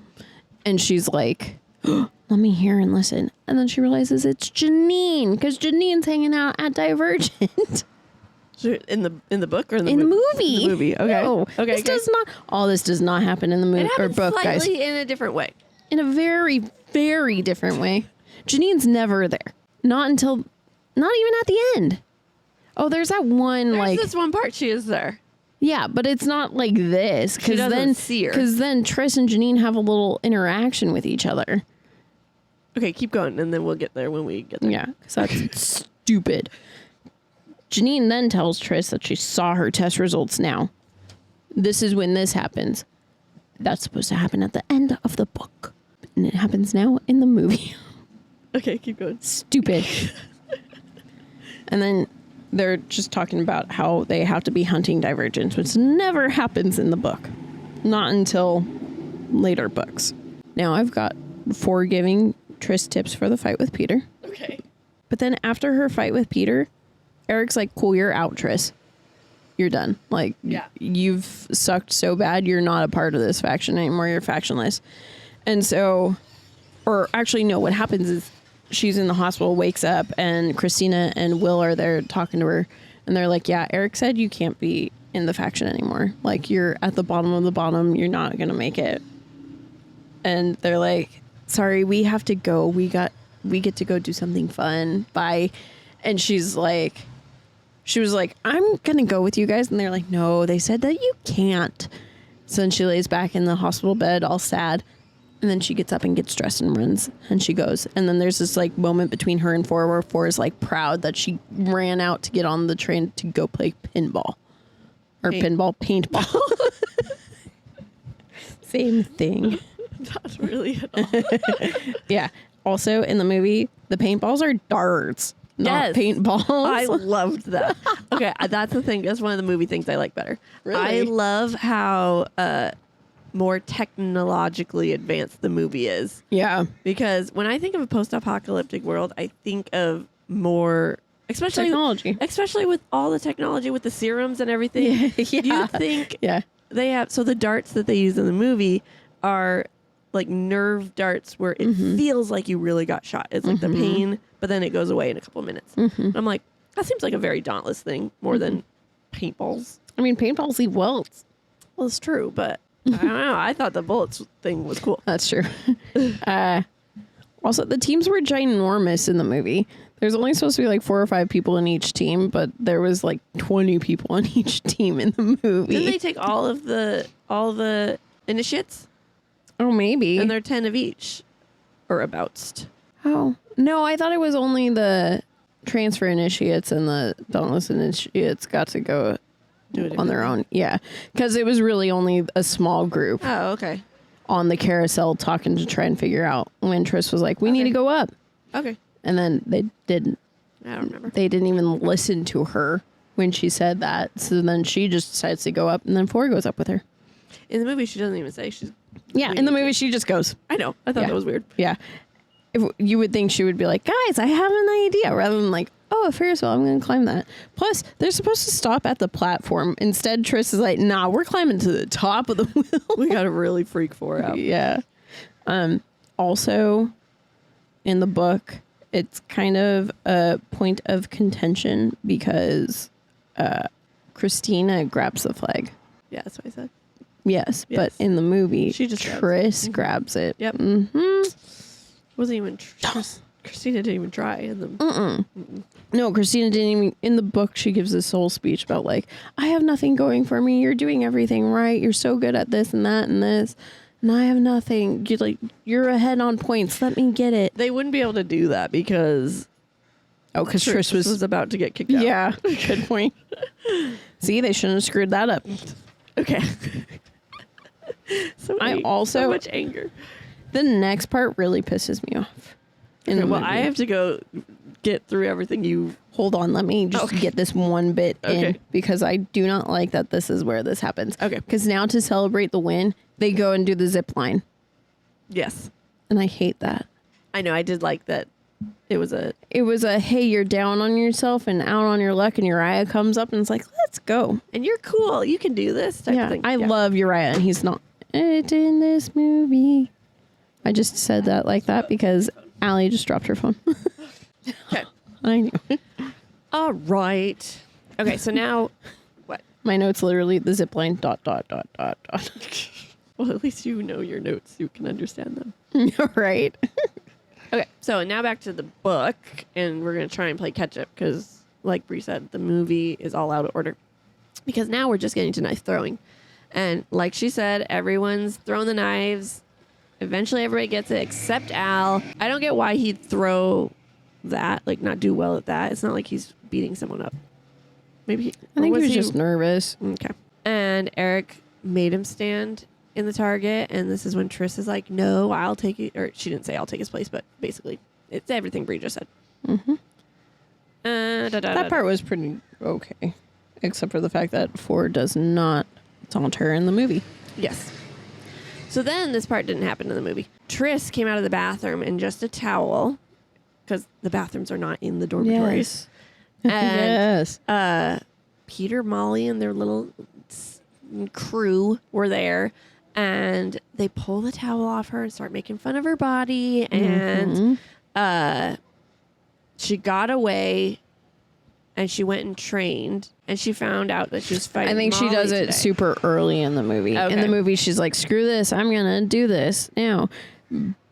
And she's like, oh, let me hear and listen. And then she realizes it's Janine, because Janine's hanging out at Divergent. In the book or in the In the movie? movie. In the movie. Okay. No, Okay. this does not. All this does not happen in the movie It or happens book, guys. slightly in a different way. In a very, very different way. Janine's never there. Not even at the end. Oh, there's that one There's like. this one part she is there. Yeah, but it's not like this. She doesn't see her. Because then Triss and Janine have a little interaction with each other. Okay, keep going, and then we'll get there when we get there. Yeah, because that's stupid. Janine then tells Triss that she saw her test results now. This is when this happens. That's supposed to happen at the end of the book. And it happens now in the movie. Okay, keep going. Stupid. And then they're just talking about how they have to be hunting Divergent, which never happens in the book. Not until later books. Now I've got 4 giving Triss tips for the fight with Peter. Okay. But then after her fight with Peter, Eric's like, cool, you're out, Triss. You're done. Like, Yeah. You've sucked so bad, you're not a part of this faction anymore. You're factionless. And so, or actually, no, what happens is she's in the hospital, wakes up, and Christina and Will are there talking to her. And they're like, yeah, Eric said you can't be in the faction anymore. Like, you're at the bottom of the bottom. You're not going to make it. And they're like, sorry, we have to go. We get to go do something fun. Bye. And she was like, I'm going to go with you guys. And they're like, no, they said that you can't. So then she lays back in the hospital bed all sad. And then she gets up and gets dressed and runs. And she goes. And then there's this like moment between her and Four where Four is like proud that she ran out to get on the train to go play pinball. Or paintball. Same thing. Not really at all. Yeah. Also in the movie, the paintballs are darts. Not Yes. paintballs. I loved that. Okay, that's the thing. That's one of the movie things I like better. Really? I love how more technologically advanced the movie is. Yeah. Because when I think of a post-apocalyptic world, I think of more, especially Technology. especially with all the technology with the serums and everything. Yeah. You think Yeah. they have, so the darts that they use in the movie are like nerve darts where it feels like you really got shot. It's like the pain, but then it goes away in a couple of minutes. I'm like, that seems like a very dauntless thing more than paintballs. I mean, paintballs leave welts. Well, it's true, but I don't know. I thought the bullets thing was cool. That's true. Also, the teams were ginormous in the movie. There's only supposed to be like 4 or 5 people in each team, but there was like 20 people on each team in the movie. Didn't they take all the initiates? Oh, maybe. And they're 10 of each, or abouts. Oh. No, I thought it was only the transfer initiates and the dauntless initiates got to go Do it on their own. Yeah. Because it was really only a small group Oh, okay. on the carousel talking to try and figure out when Triss was like, we need to go up. Okay. And then they didn't. I don't remember. They didn't even listen to her when she said that. So then she just decides to go up, and then Four goes up with her. In the movie, she doesn't even say she's. Yeah, we in the need movie, she just goes. I know. I thought Yeah. that was weird. Yeah. If, you would think she would be like, guys, I have an idea, rather than like, oh, a Ferris wheel, I'm going to climb that. Plus, they're supposed to stop at the platform. Instead, Triss is like, nah, we're climbing to the top of the wheel. We got to really freak Four out. Yeah. Also, in the book, it's kind of a point of contention because Christina grabs the flag. Yeah, that's what I said. Yes, Yes. but in the movie, She just grabs Triss grabs it. Yep. Wasn't even. Christina didn't even try. In the. No, Christina didn't even. In the book, she gives this whole speech about like, I have nothing going for me. You're doing everything right. You're so good at this and that and this, and I have nothing. You're ahead on points. Let me get it. They wouldn't be able to do that because. Oh, because Triss was. about to get kicked out. Yeah, good point. See, they shouldn't have screwed that up. Okay. So much anger. The next part really pisses me off. In Okay, the well, movie. I have to go get through everything you. Hold on, let me just Okay. get this one bit in Okay. because I do not like that this is where this happens. Okay. Because now to celebrate the win, they go and do the zip line. Yes, And I hate that. I know. I did like that. It was a. Hey, you're down on yourself and out on your luck, and Uriah comes up and it's like, let's go. And you're cool. You can do this type of Yeah, thing. I love Uriah, and he's not. It's in this movie. I just said that like that because Allie just dropped her phone. Okay. I knew. All right. Okay. So now, what? My notes literally the zip line ... Well, at least you know your notes. You can understand them. Right. Okay. So now back to the book, and we're gonna try and play catch up because, like Bree said, the movie is all out of order. because now we're just getting to knife throwing. And like she said, everyone's throwing the knives. Eventually everybody gets it except Al. I don't get why he'd throw that, like not do well at that. It's not like he's beating someone up. Maybe I think he was just nervous. Okay. And Eric made him stand in the target, and this is when Triss is like, no, I'll take it. Or she didn't say I'll take his place, but basically it's everything Bree just said. Mm-hmm. That part was pretty okay, except for the fact that Ford does not taunt her in the movie. Yes. So then this part didn't happen in the movie. Triss came out of the bathroom in just a towel, because the bathrooms are not in the dormitories. Yes. And Peter, Molly, and their little crew were there, and they pull the towel off her and start making fun of her body, and she got away, and she went and trained, and she found out that she was fighting I think Molly she does it today. super early in the movie. Okay. In the movie, she's like, screw this, I'm going to do this now.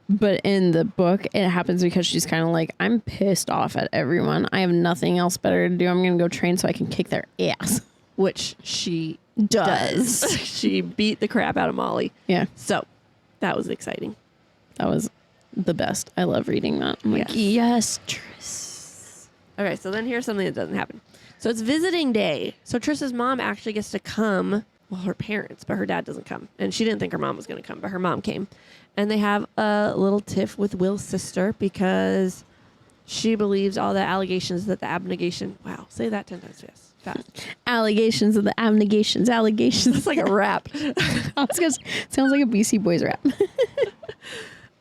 But in the book, it happens because she's kind of like, I'm pissed off at everyone. I have nothing else better to do. I'm going to go train so I can kick their ass. Which she Does. She beat the crap out of Molly. Yeah, So that was exciting. that was the best. I love reading that. I'm like, yes, Triss. Okay, so then here's something that doesn't happen. So it's visiting day. So Triss's mom actually gets to come. Well, her parents, but her dad doesn't come. And she didn't think her mom was going to come, but her mom came. And they have a little tiff with Will's sister because she believes all the allegations that the abnegation... Wow, say that 10 times fast. Allegations of the abnegations. Allegations. It's like a rap. Sounds like a BC Boys rap.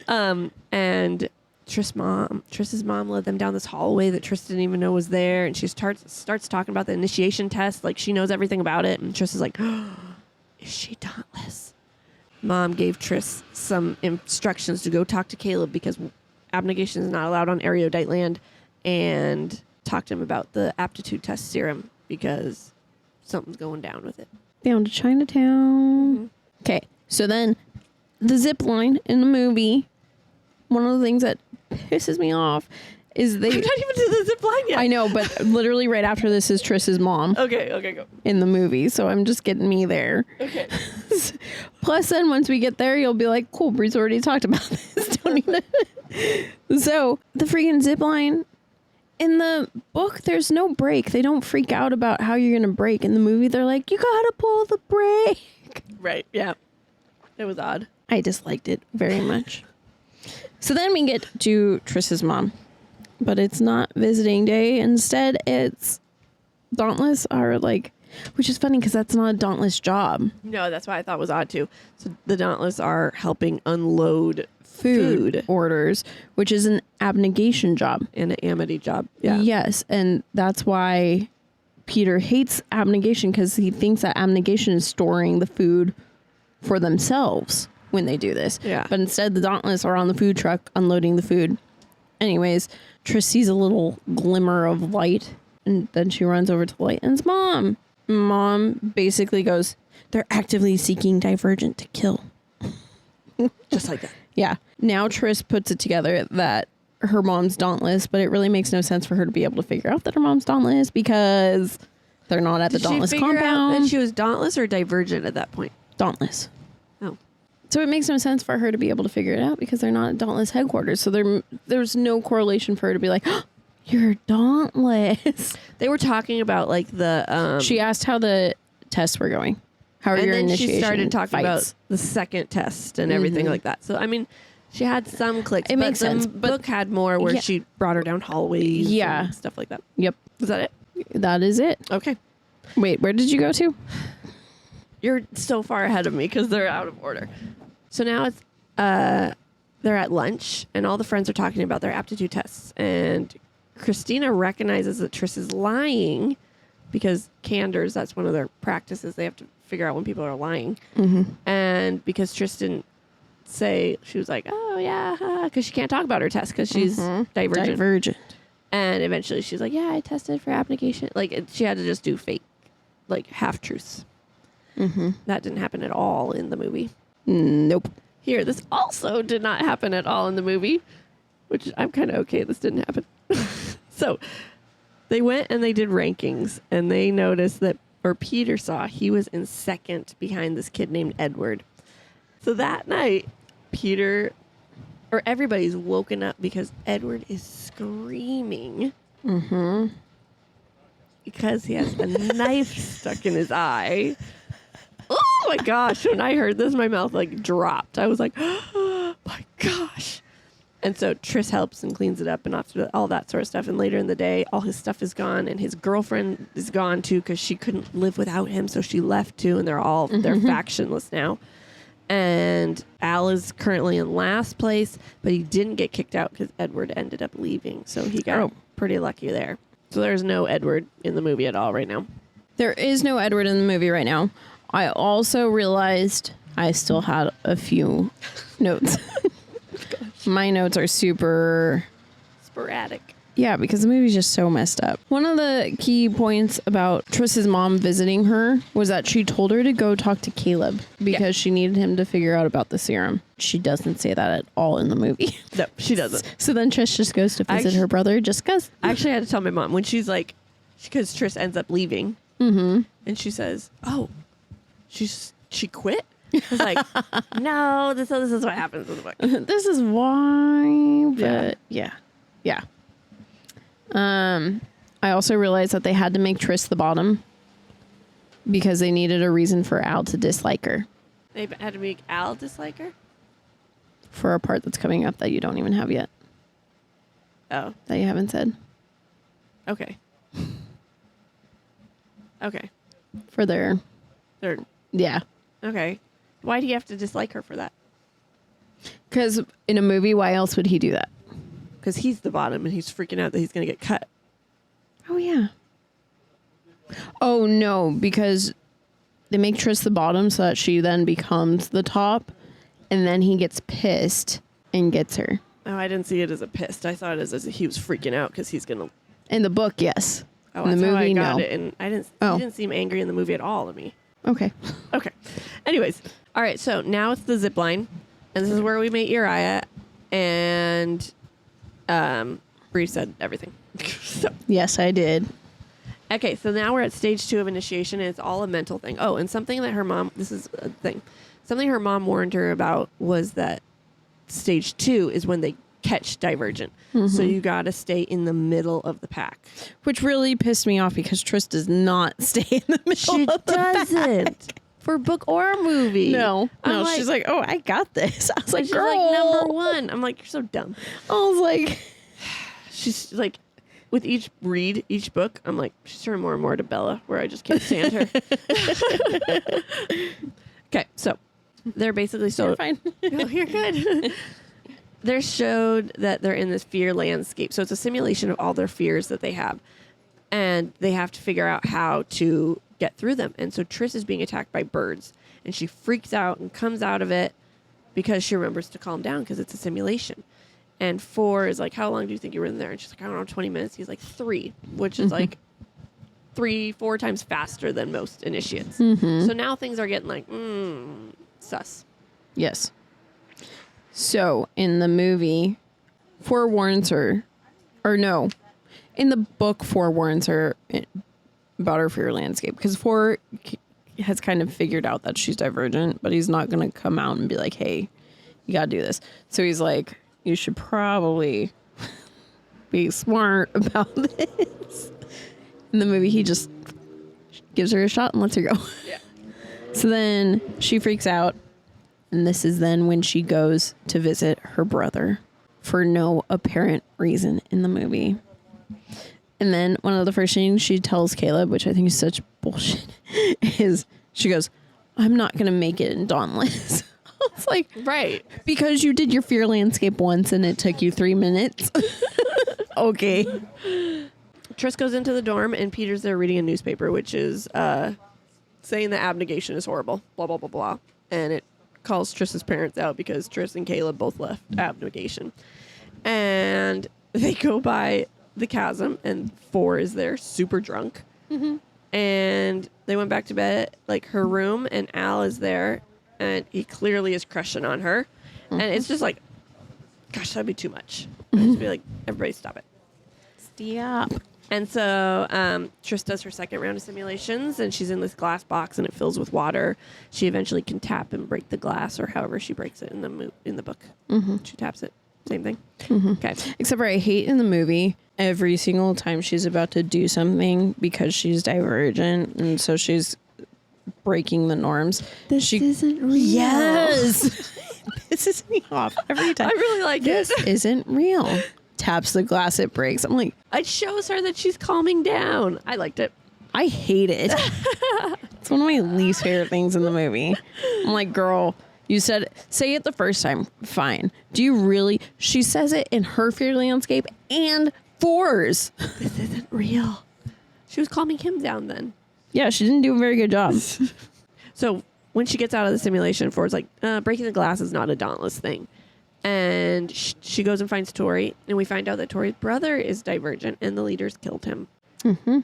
And Triss's mom led them down this hallway that Triss didn't even know was there, and she starts talking about the initiation test, like she knows everything about it, and Triss is like, oh, is she dauntless? Mom gave Triss some instructions to go talk to Caleb because abnegation is not allowed on erudite land, and talk to him about the aptitude test serum because something's going down with it. Down to Chinatown. Okay, so then the zip line in the movie, one of the things that pisses me off is they... I'm not even to the zip line yet. I know, but literally right after this is Triss's mom Okay, go. in the movie, so I'm just getting me there. Okay. Plus, then once we get there, you'll be like, cool, Bree's already talked about this. Don't need to... So, the freaking zip line... In the book, there's no brake. They don't freak out about how you're going to brake. In the movie, they're like, you gotta pull the brake. Right, yeah. It was odd. I disliked it very much. So then we get to Triss's mom. But it's not visiting day. Instead, it's Dauntless are like... Which is funny because that's not a Dauntless job. No, that's why I thought it was odd too. So the Dauntless are helping unload food orders, which is an abnegation job. and an amity job. Yeah. Yes, and that's why Peter hates abnegation because he thinks that abnegation is storing the food for themselves when they do this. Yeah. But instead, the Dauntless are on the food truck unloading the food. Anyways, Triss sees a little glimmer of light, and then she runs over to the light and it's Mom. Mom basically goes, they're actively seeking Divergent to kill. Just like that. Yeah. Now Triss puts it together that her mom's Dauntless, but it really makes no sense for her to be able to figure out that her mom's Dauntless because they're not at the Dauntless compound. That she was Dauntless or Divergent at that point? Dauntless. Oh. So it makes no sense for her to be able to figure it out because they're not at Dauntless headquarters. So there's no correlation for her to be like, oh, you're Dauntless. They were talking about like the... She asked how the tests were going. How are and your then initiation she started talking fights? about the second test and everything like that. So, I mean, she had some clicks. It makes sense, The but- book had more where Yeah. she brought her down hallways Yeah. and stuff like that. Yep. Was that it? That is it. Okay. Wait, where did you go to? You're so far ahead of me because they're out of order. So now it's they're at lunch and all the friends are talking about their aptitude tests, and Christina recognizes that Triss is lying because candors, that's one of their practices. They have to figure out when people are lying. And because Triss didn't say, she was like, oh yeah, because she can't talk about her test because she's divergent. Divergent. And eventually she's like, yeah, I tested for abnegation. Like she had to just do fake, like half truths. That didn't happen at all in the movie. Nope. Here, this also did not happen at all in the movie, which I'm kind of okay. This didn't happen. So they went and they did rankings, and they noticed that or Peter saw, he was in second behind this kid named Edward. So that night, Peter, or everybody's woken up because Edward is screaming. Mm-hmm. Because he has a knife stuck in his eye. Oh my gosh. When I heard this, my mouth like dropped. I was like, oh my gosh. And so Tris helps and cleans it up and all that sort of stuff. And later in the day, all his stuff is gone and his girlfriend is gone too because she couldn't live without him. So she left too. And they're factionless now. And Al is currently in last place, but he didn't get kicked out because Edward ended up leaving. So he got pretty lucky there. So there's no Edward in the movie at all right now. There is no Edward in the movie right now. I also realized I still had a few notes. My notes are super sporadic. Yeah, because the movie's just so messed up. One of the key points about Triss's mom visiting her was that she told her to go talk to Caleb because she needed him to figure out about the serum. She doesn't say that at all in the movie. No, she doesn't. So then Triss just goes to visit her brother just because. I actually had to tell my mom when she's like, because Triss ends up leaving. Mm-hmm. And she says, oh, she quit? I was like, no, this is what happens in the book. This is why, but yeah. I also realized that they had to make Triss the bottom because they needed a reason for Al to dislike her. They had to make Al dislike her? For a part that's coming up that you don't even have yet. Oh. That you haven't said. Okay. Okay. For their... Yeah. Okay. Why do you have to dislike her for that? Because in a movie, why else would he do that? Because he's the bottom and he's freaking out that he's going to get cut. Oh, yeah. Oh, no, because they make Triss the bottom so that she then becomes the top, and then he gets pissed and gets her. Oh, I didn't see it as a pissed. I saw it as he was freaking out because he's going to... In the book, yes. Oh, in the that's movie, how I got no. it. And he didn't seem angry in the movie at all to me. Okay. Okay. Anyways. All right, so now it's the zip line, and this is where we meet Uriah, and Bree said everything. So. Yes, I did. Okay, so now we're at stage 2 of initiation, and it's all a mental thing. Oh, and something that her mom, this is a thing, something her mom warned her about was that stage 2 is when they catch Divergent. Mm-hmm. So you got to stay in the middle of the pack. Which really pissed me off because Triss does not stay in the middle she of the doesn't. pack. For book or movie. No, like, she's like, oh, I got this. I was like, she's girl. like, number 1. I'm like, you're so dumb. I was like... She's like, with each book, I'm like, she's turning more and more to Bella, where I just can't stand her. Okay, so they're basically You're fine. No, you're good. They're showed that they're in this fear landscape. So it's a simulation of all their fears that they have. And they have to figure out how to get through them. And so Triss is being attacked by birds. And she freaks out and comes out of it because she remembers to calm down because it's a simulation. And 4 is like, how long do you think you were in there? And she's like, I don't know, 20 minutes. He's like, 3, which is like 3-4 times faster than most initiates. Mm-hmm. So now things are getting like, sus. Yes. So in the movie, 4 warns her, or no, in the book, 4 warns her about her fear landscape because 4 has kind of figured out that she's divergent, but he's not going to come out and be like, hey, you got to do this. So he's like, you should probably be smart about this. In the movie, he just gives her a shot and lets her go. Yeah. So then she freaks out. And this is then when she goes to visit her brother for no apparent reason in the movie. And then one of the first things she tells Caleb, which I think is such bullshit, is she goes, I'm not going to make it in Dauntless. It's like, right. Because you did your fear landscape once and it took you 3 minutes. Okay. Triss goes into the dorm and Peter's there reading a newspaper, which is saying that abnegation is horrible, blah, blah, blah, blah. And it calls Triss's parents out because Triss and Caleb both left abnegation. And they go by the chasm and 4 is there super drunk. Mm-hmm. And they went back to bed at like her room and Al is there and he clearly is crushing on her. Mm-hmm. And it's just like, gosh, that'd be too much. I'd just be like, everybody stop it. Stop. And so Triss does her second round of simulations, and she's in this glass box, and it fills with water. She eventually can tap and break the glass, or however she breaks it in the book. Mm-hmm. She taps it. Same thing. Mm-hmm. Okay. Except for I hate in the movie every single time she's about to do something because she's divergent, and so she's breaking the norms. This isn't real. Yes. This is me off every time. I really like this. it. Isn't real. Taps the glass, it breaks. I'm like, It shows her that she's calming down. I liked it. I hate it. It's one of my least favorite things in the movie. I'm like, girl, you said, say it the first time. Fine. Do you really? She says it in her fear landscape and Four's. This isn't real. She was calming him down then. Yeah, she didn't do a very good job. So when she gets out of the simulation, Ford's like, breaking the glass is not a dauntless thing. And she goes and finds Tori, and we find out that Tori's brother is Divergent, and the leaders killed him. Mm-hmm.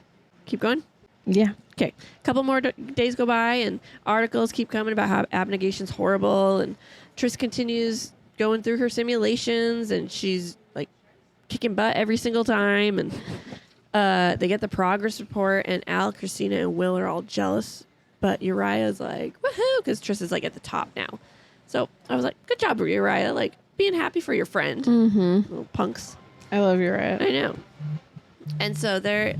Keep going? Yeah. Okay. A couple more days go by, and articles keep coming about how abnegation's horrible, and Triss continues going through her simulations, and she's, like, kicking butt every single time, and they get the progress report, and Al, Christina, and Will are all jealous, but Uriah's like, woohoo, because Triss is, like, at the top now. So I was like, good job, Uriah, like, being happy for your friend. Mm-hmm. Little punks. I love you, right? I know. And so they're,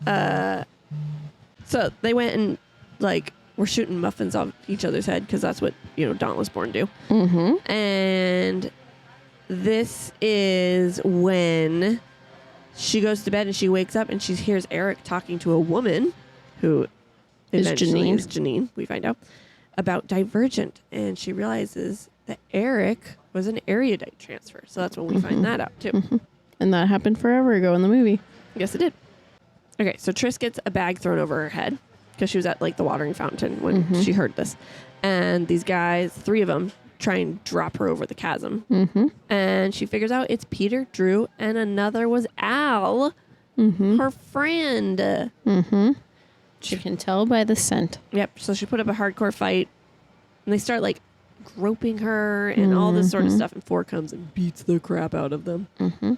so they went and, like, were shooting muffins off each other's head, because that's what, Dauntless Born do. Mm-hmm. And this is when she goes to bed and she wakes up and she hears Eric talking to a woman who Is eventually Janine. is Janine, we find out, about Divergent. And she realizes that Eric was an erudite transfer. So that's when we find that out, too. Mm-hmm. And that happened forever ago in the movie. Yes, it did. Okay, so Triss gets a bag thrown over her head because she was at, like, the watering fountain when she heard this. And these guys, 3 of them, try and drop her over the chasm. Mm-hmm. And she figures out it's Peter, Drew, and another was Al, her friend. Mm-hmm. She can tell by the scent. Yep, so she put up a hardcore fight. And they start, like, groping her and all this sort of stuff. And 4 comes and beats the crap out of them. Mm-hmm.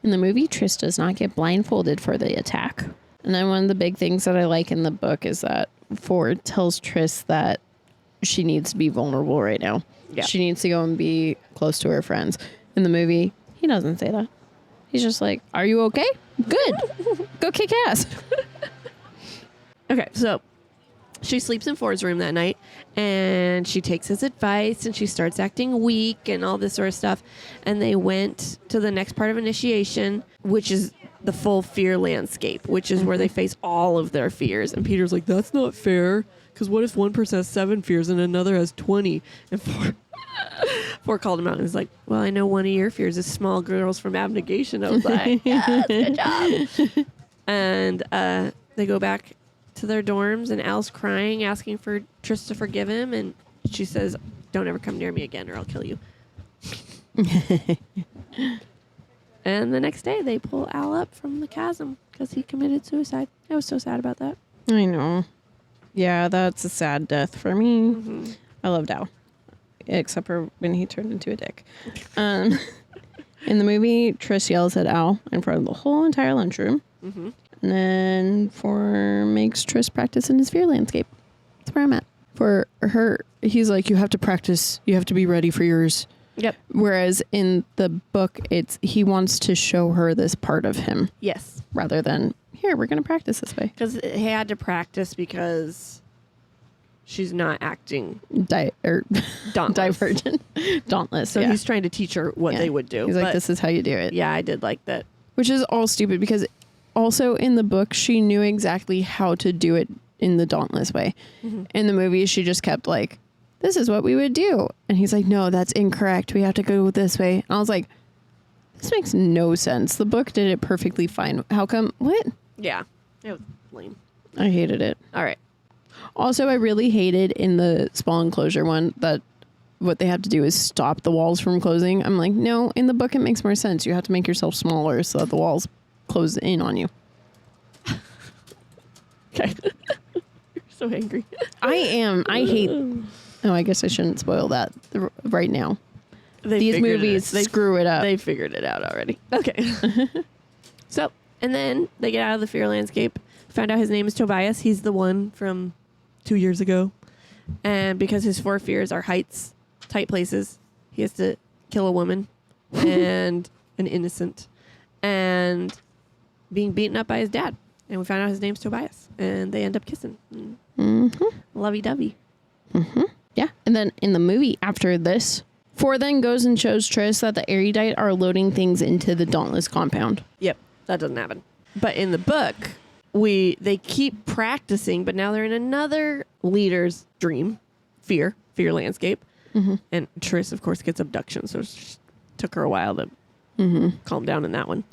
In the movie, Triss does not get blindfolded for the attack. And then one of the big things that I like in the book is that Ford tells Triss that she needs to be vulnerable right now. Yeah. She needs to go and be close to her friends. In the movie, he doesn't say that. He's just like, are you okay? Good. Go kick ass. Okay, so she sleeps in Ford's room that night, and she takes his advice, and she starts acting weak and all this sort of stuff. And they went to the next part of initiation, which is the full fear landscape, which is where they face all of their fears. And Peter's like, that's not fair, because what if one person has 7 fears and another has 20? And Ford called him out and was like, well, I know one of your fears is small girls from abnegation. I was like, yes, good job. And they go back to their dorms, and Al's crying, asking for Triss to forgive him, and she says, don't ever come near me again or I'll kill you. And the next day they pull Al up from the chasm because he committed suicide. I was so sad about that. I know. Yeah, that's a sad death for me. I loved Al. Except for when he turned into a dick. In the movie, Triss yells at Al in front of the whole entire lunchroom. And then makes Triss practice in his fear landscape. That's where I'm at. For her, he's like, you have to practice. You have to be ready for yours. Yep. Whereas in the book, he wants to show her this part of him. Yes. Rather than, here, we're going to practice this way. Because he had to practice because she's not acting dauntless. Divergent. Dauntless. So he's trying to teach her what they would do. He's like, this is how you do it. Yeah, I did like that. Which is all stupid because also in the book, she knew exactly how to do it in the dauntless way. In the movie, she just kept like, this is what we would do. And he's like, no, that's incorrect. We have to go this way. And I was like, this makes no sense. The book did it perfectly fine. How come? What? Yeah. It was lame. I hated it. All right. Also, I really hated in the small enclosure one that what they have to do is stop the walls from closing. I'm like, no, in the book, it makes more sense. You have to make yourself smaller so that the walls close in on you. Okay. You're so angry. I am. I hate. Oh, I guess I shouldn't spoil that right now. These movies screw it up. They figured it out already. Okay. So And then they get out of the fear landscape. Found out his name is Tobias. He's the one from 2 years ago. And because his 4 fears are heights, tight places, he has to kill a woman and an innocent and being beaten up by his dad. And we found out his name's Tobias. And they end up kissing. Lovey-dovey. Yeah. And then in the movie after this, Four then goes and shows Triss that the erudite are loading things into the Dauntless compound. Yep, that doesn't happen. But in the book, they keep practicing, but now they're in another leader's dream, fear landscape. And Triss, of course, gets abduction, so it took her a while to calm down in that one.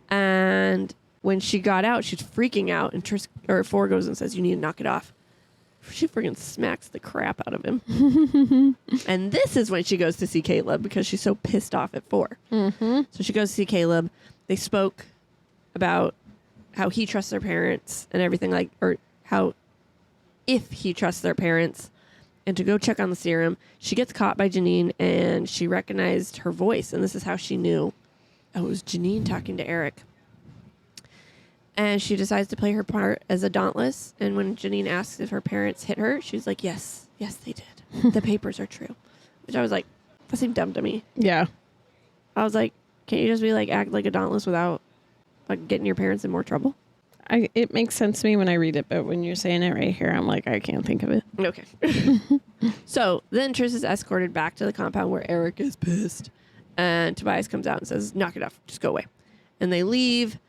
And when she got out, she's freaking out, and Four goes and says, "You need to knock it off." She freaking smacks the crap out of him. And this is when she goes to see Caleb because she's so pissed off at Four. So she goes to see Caleb. They spoke about how he trusts their parents and everything or how if he trusts their parents and to go check on the serum. She gets caught by Janine and she recognized her voice. And this is how she knew. Oh, it was Janine talking to Eric. And she decides to play her part as a Dauntless. And when Janine asks if her parents hit her, she's like, yes, they did. The papers are true. Which I was like, that seemed dumb to me. Yeah. I was like, can't you just be act like a Dauntless without getting your parents in more trouble? It makes sense to me when I read it, but when you're saying it right here, I'm like, I can't think of it. Okay. So then Triss is escorted back to the compound where Eric is pissed. And Tobias comes out and says, knock it off. Just go away. And they leave.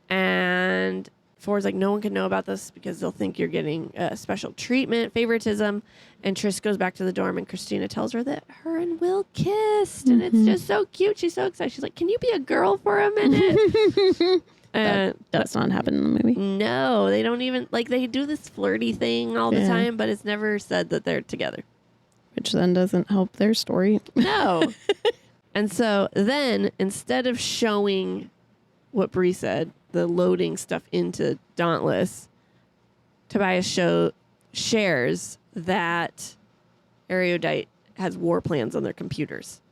And Four's like, no one can know about this because they'll think you're getting special treatment, favoritism. And Triss goes back to the dorm and Christina tells her that her and Will kissed. And it's just so cute. She's so excited. She's like, can you be a girl for a minute? That does not happen in the movie. No, they don't even, they do this flirty thing all the time, but it's never said that they're together. Which then doesn't help their story. No. And so then, instead of showing what Bree said, the loading stuff into Dauntless, Tobias shares that Erudite has war plans on their computers.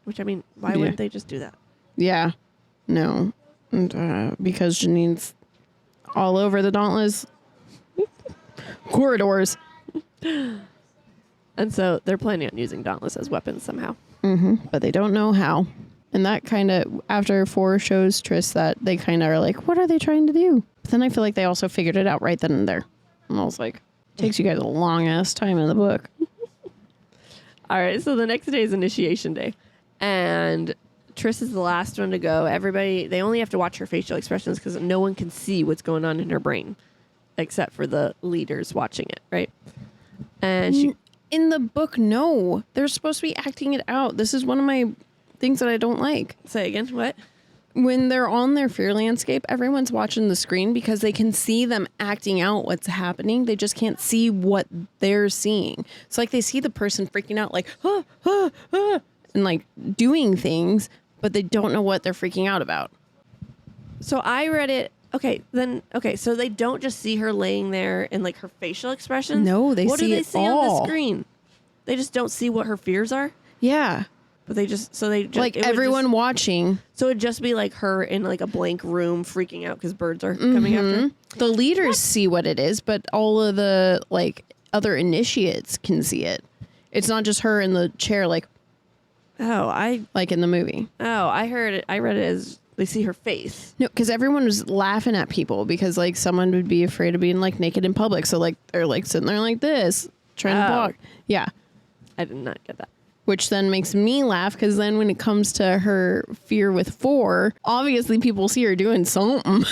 Which, I mean, why wouldn't they just do that? Yeah. No. And, because Janine's all over the Dauntless corridors. And so they're planning on using Dauntless as weapons somehow. But they don't know how. And that kind of, after Four shows Triss that, they kind of are like, what are they trying to do? But then I feel like they also figured it out right then and there. And I was like, takes you guys a long ass time in the book. All right, so the next day is initiation day. And Triss is the last one to go. Everybody, they only have to watch her facial expressions because no one can see what's going on in her brain except for the leaders watching it, right? And she... In the book, no. They're supposed to be acting it out. This is one of my things that I don't like. Say again, what? When they're on their fear landscape, everyone's watching the screen because they can see them acting out what's happening. They just can't see what they're seeing. It's like they see the person freaking out like, and doing things, but they don't know what they're freaking out about. So I read it. Okay, so they don't just see her laying there and her facial expressions. No, they what see do they it see all on the screen? They just don't see what her fears are. Yeah. But they just everyone watching. So it'd just be her in a blank room freaking out because birds are coming after her. The leaders see what it is, but all of the other initiates can see it. It's not just her in the chair in the movie. Oh, I heard it. I read it as they see her face. No, because everyone was laughing at people because someone would be afraid of being naked in public. So they're sitting there like this, trying to block. Yeah. I did not get that. Which then makes me laugh because then when it comes to her fear with Four, obviously people see her doing something.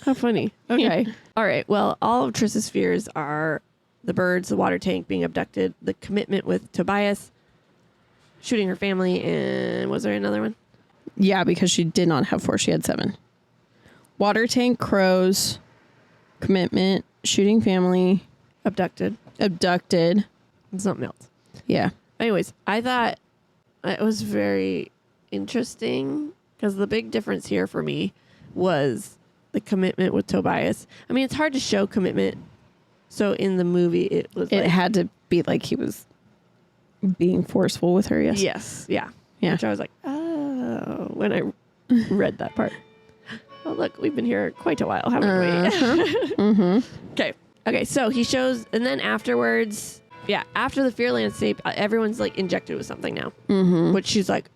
How funny. Okay. All right. Well, all of Triss's fears are the birds, the water tank, being abducted, the commitment with Tobias, shooting her family, and was there another one? Yeah, because she did not have 4. She had 7. Water tank, crows, commitment, shooting family. Abducted. And something else. Yeah. Anyways, I thought it was very interesting because the big difference here for me was the commitment with Tobias. I mean, it's hard to show commitment. So in the movie, it had to be he was being forceful with her. Yes. Yes. Yeah. Yeah. Which I was like, oh, when I read that part. I look, we've been here quite a while, haven't we? Mm-hmm. Okay, so he shows, and then afterwards, after the fear landscape, everyone's like injected with something now. Mm-hmm. Which she's like,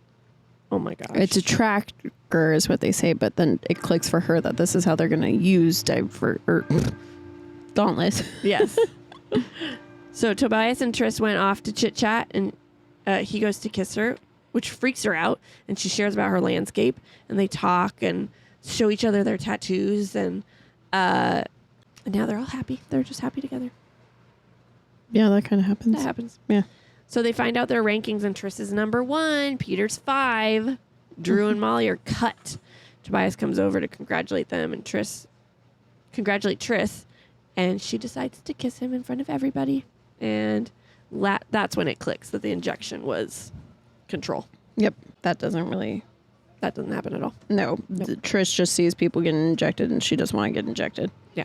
oh my gosh. It's a tracker is what they say, but then it clicks for her that this is how they're going to use Dauntless. Yes. So Tobias and Triss went off to chit chat, and he goes to kiss her, which freaks her out, and she shares about her landscape, and they talk and show each other their tattoos, and now they're all happy. They're just happy together. Yeah, that kind of happens. That happens. Yeah. So they find out their rankings, and Triss is number 1, Peter's 5, Drew and Molly are cut. Tobias comes over to congratulate them, and congratulate Triss, and she decides to kiss him in front of everybody, and that's when it clicks that the injection was control. Yep. That doesn't happen at all. No. Nope. Trish just sees people getting injected and she doesn't want to get injected. Yeah.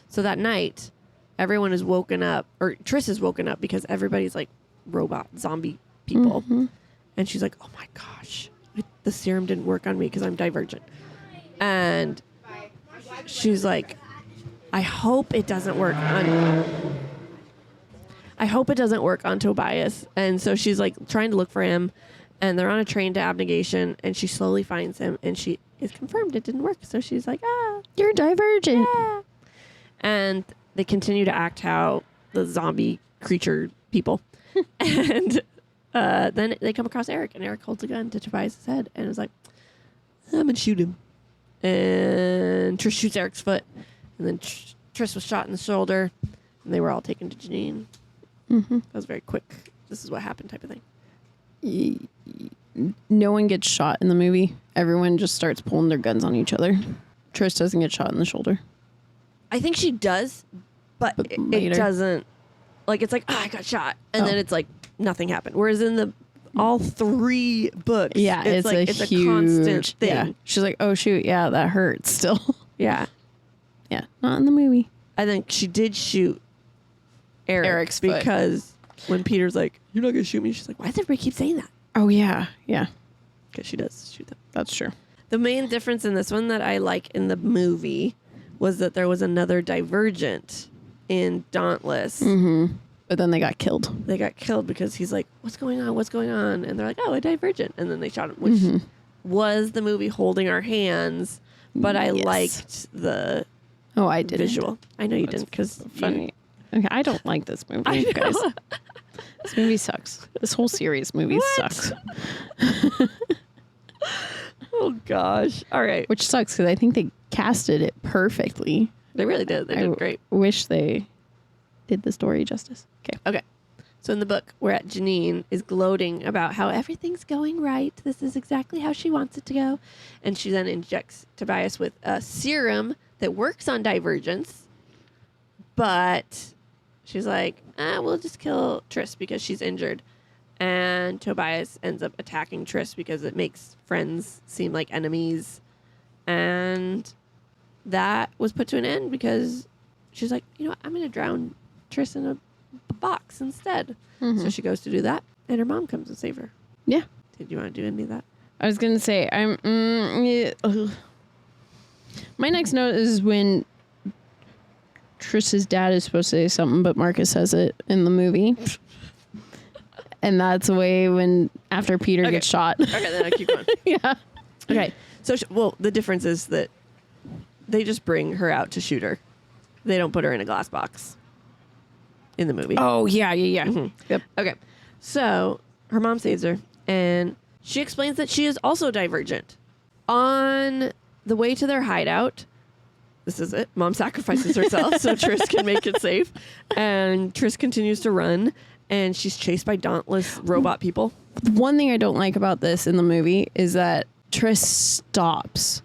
So that night, everyone is woken up, or Triss is woken up because everybody's like robot zombie people. Mm-hmm. And she's like, oh my gosh, the serum didn't work on me because I'm divergent. And she's like, I hope it doesn't work on Tobias. And so she's like trying to look for him, and they're on a train to abnegation, and she slowly finds him, and she is confirmed it didn't work. So she's like, You're divergent. yeah. And they continue to act how the zombie creature people. And then they come across Eric, and Eric holds a gun to Tobias' head and is like, I'm going to shoot him. And Trish shoots Eric's foot. And then Triss was shot in the shoulder, and they were all taken to Janine. Mm-hmm. That was very quick. This is what happened type of thing. No one gets shot in the movie. Everyone just starts pulling their guns on each other. Trish doesn't get shot in the shoulder. I think she does, but it later. doesn't. Like, it's like, I got shot. And then it's like, nothing happened. Whereas in all 3 books, it's like, it's huge, a constant thing. Yeah. She's like, oh, shoot. Yeah, that hurts still. Yeah. Yeah. Not in the movie. I think she did shoot Eric's foot. because when Peter's like, you're not going to shoot me, she's like, why does everybody keep saying that? Oh, yeah. Yeah. Because she does shoot them. That's true. The main difference in this one that I like in the movie was that there was another Divergent in Dauntless. Mm-hmm. But then they got killed. They got killed because he's like, what's going on? What's going on? And they're like, oh, a Divergent. And then they shot him, which was the movie Holding Our Hands. But I liked the Oh, I did visual. I know you didn't because funny. Okay, I don't like this movie, I know. guys. This movie sucks. This whole series movie sucks. Oh, gosh. All right. Which sucks because I think they casted it perfectly. They really did. They did great. Wish they did the story justice. Okay. So in the book, we're at Janine is gloating about how everything's going right. This is exactly how she wants it to go. And she then injects Tobias with a serum that works on divergence. But she's like, we'll just kill Triss because she's injured. And Tobias ends up attacking Triss because it makes friends seem like enemies. And that was put to an end because she's like, you know what? I'm going to drown Triss in a box instead. Mm-hmm. So she goes to do that, and her mom comes to save her. Yeah. Did you want to do any of that? I was gonna say my next note is when Triss's dad is supposed to say something, but Marcus says it in the movie, and that's the way when after Peter gets shot. Okay, then I'll keep going. Yeah. Okay. So, the difference is that they just bring her out to shoot her. They don't put her in a glass box in the movie. Oh yeah. Mm-hmm. Yep. Okay. So her mom saves her, and she explains that she is also divergent. On the way to their hideout, this is it. Mom sacrifices herself so Triss can make it safe, and Triss continues to run, and she's chased by dauntless robot people. One thing I don't like about this in the movie is that Triss stops.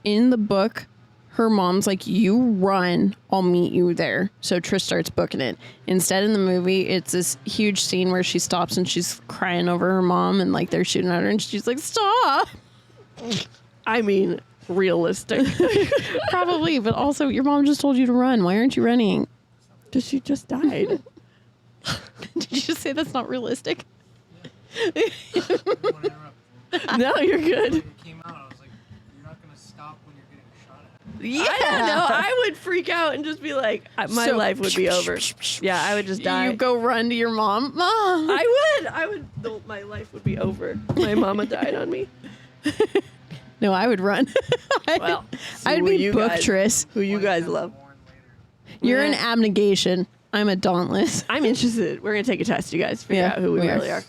In the book, her mom's like, you run, I'll meet you there. So Triss starts booking it. Instead, in the movie, it's this huge scene where she stops and she's crying over her mom and like they're shooting at her and she's like, stop. I mean, realistic. Probably, but also your mom just told you to run. Why aren't you running? Because she just died. Did you just say that's not realistic? No, you're good. When it came out, I was like, you're not going to stop when you're getting Yeah. I don't know. I would freak out and just be like, my So- life would be over. Yeah, I would just die. You go run to your mom. Mom. I would. My life would be over. My mama died on me. No, I would run. Well, I'd who be you guys- booktress. Who you guys love? You're an Yeah. abnegation. I'm a dauntless. I'm interested. We're gonna take a test, you guys. Figure Yeah, out who we we are. really are.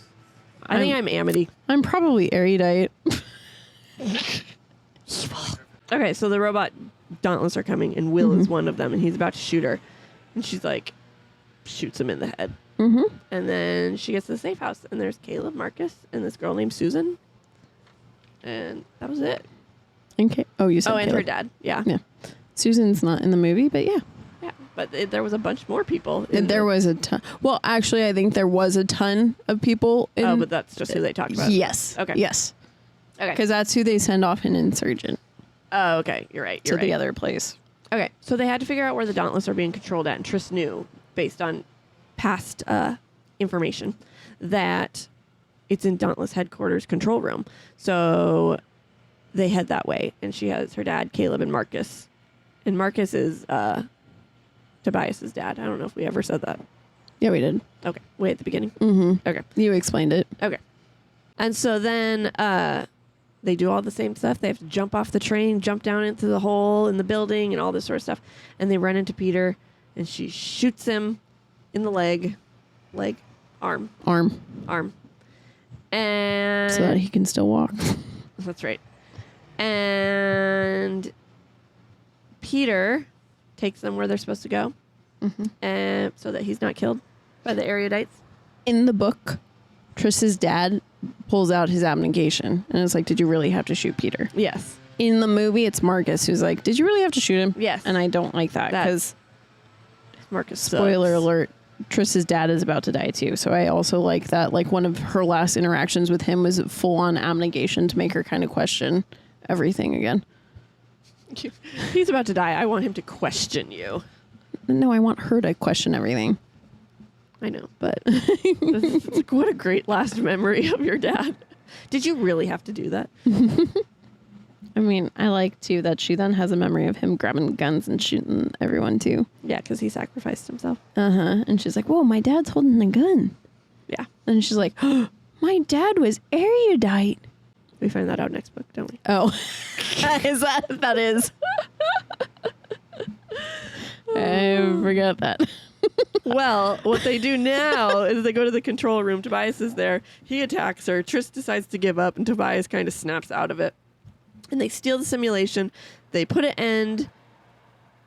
I think I'm Amity. I'm probably erudite. Okay, so the robot Dauntless are coming, and Will is one of them, and he's about to shoot her, and she's like, shoots him in the head. Mm-hmm. And then she gets to the safe house, and there's Caleb, Marcus, and this girl named Susan, and that was it. Okay. Oh, you said Oh, and her Caleb. dad. Yeah, Yeah. Susan's not in the movie, but yeah. yeah. But there was a bunch more people. There was a ton. Well, actually, I think there was a ton of people. In, Oh, but that's just who they talked about. yes. Okay. Yes. Okay. Because that's who they send off in Insurgent Oh, okay. You're right. to You're right. the other place. Okay, so they had to figure out where the Dauntless are being controlled at, and Triss knew, based on past information, that it's in Dauntless headquarters control room. So they head that way, and she has her dad, Caleb, and Marcus. And Marcus is Tobias's dad. I don't know if we ever said that. Yeah, we did. Okay, way at the beginning. Mm-hmm. Okay, You explained it. okay. And so then they do all the same stuff. They have to jump off the train, jump down into the hole in the building, and all this sort of stuff. And they run into Peter, and she shoots him in the arm. And So that he can still walk. that's right. And Peter takes them where they're supposed to go, and so that he's not killed by the erudites. In the book, Triss's dad pulls out his abnegation and it's like, did you really have to shoot Peter? Yes. In the movie, it's Marcus who's like, did you really have to shoot him? Yes. And I don't like that because, Marcus. spoiler sucks. alert, Triss's dad is about to die too. So I also like that. Like one of her last interactions with him was full on abnegation to make her kind of question everything again. He's about to die. I want him to question you. No, I want her to question everything. I know, but it's like, what a great last memory of your dad. Did you really have to do that? I mean, I like too that she then has a memory of him grabbing guns and shooting everyone too. Yeah, because he sacrificed himself. And she's like, whoa, my dad's holding a gun. Yeah. And she's like, oh, my dad was erudite. We find that out next book, don't we? Oh, is that is? I forgot that. Well, what they do now is they go to the control room. Tobias is there. He attacks her. Triss decides to give up, and Tobias kind of snaps out of it. And they steal the simulation. They put an end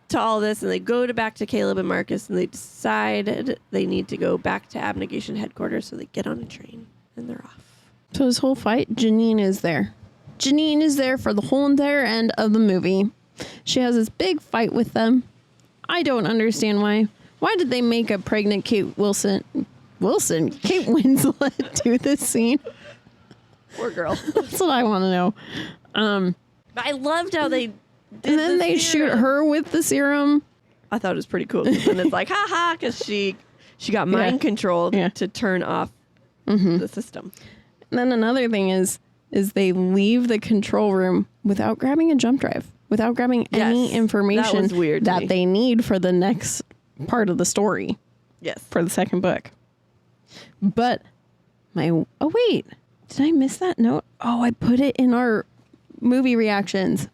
to all this, and they go back to Caleb and Marcus, and they decide they need to go back to Abnegation headquarters, so they get on a train, and they're off. So this whole fight, Janine is there. Janine is there for the whole entire end of the movie. She has this big fight with them. I don't understand why. Why did they make a pregnant Kate Winslet do this scene? Poor girl. That's what I want to know. I loved how they did And then the they shoot serum. her with the serum. I thought it was pretty cool. 'Cause then it's like, ha, because she got mind controlled Yeah. to turn off the system. And then another thing is they leave the control room without grabbing a jump drive, without grabbing any Yes, information that was weird to me. that they need for the next part of the story Yes. for the second book. But oh wait, did I miss that note? Oh, I put it in our movie reactions.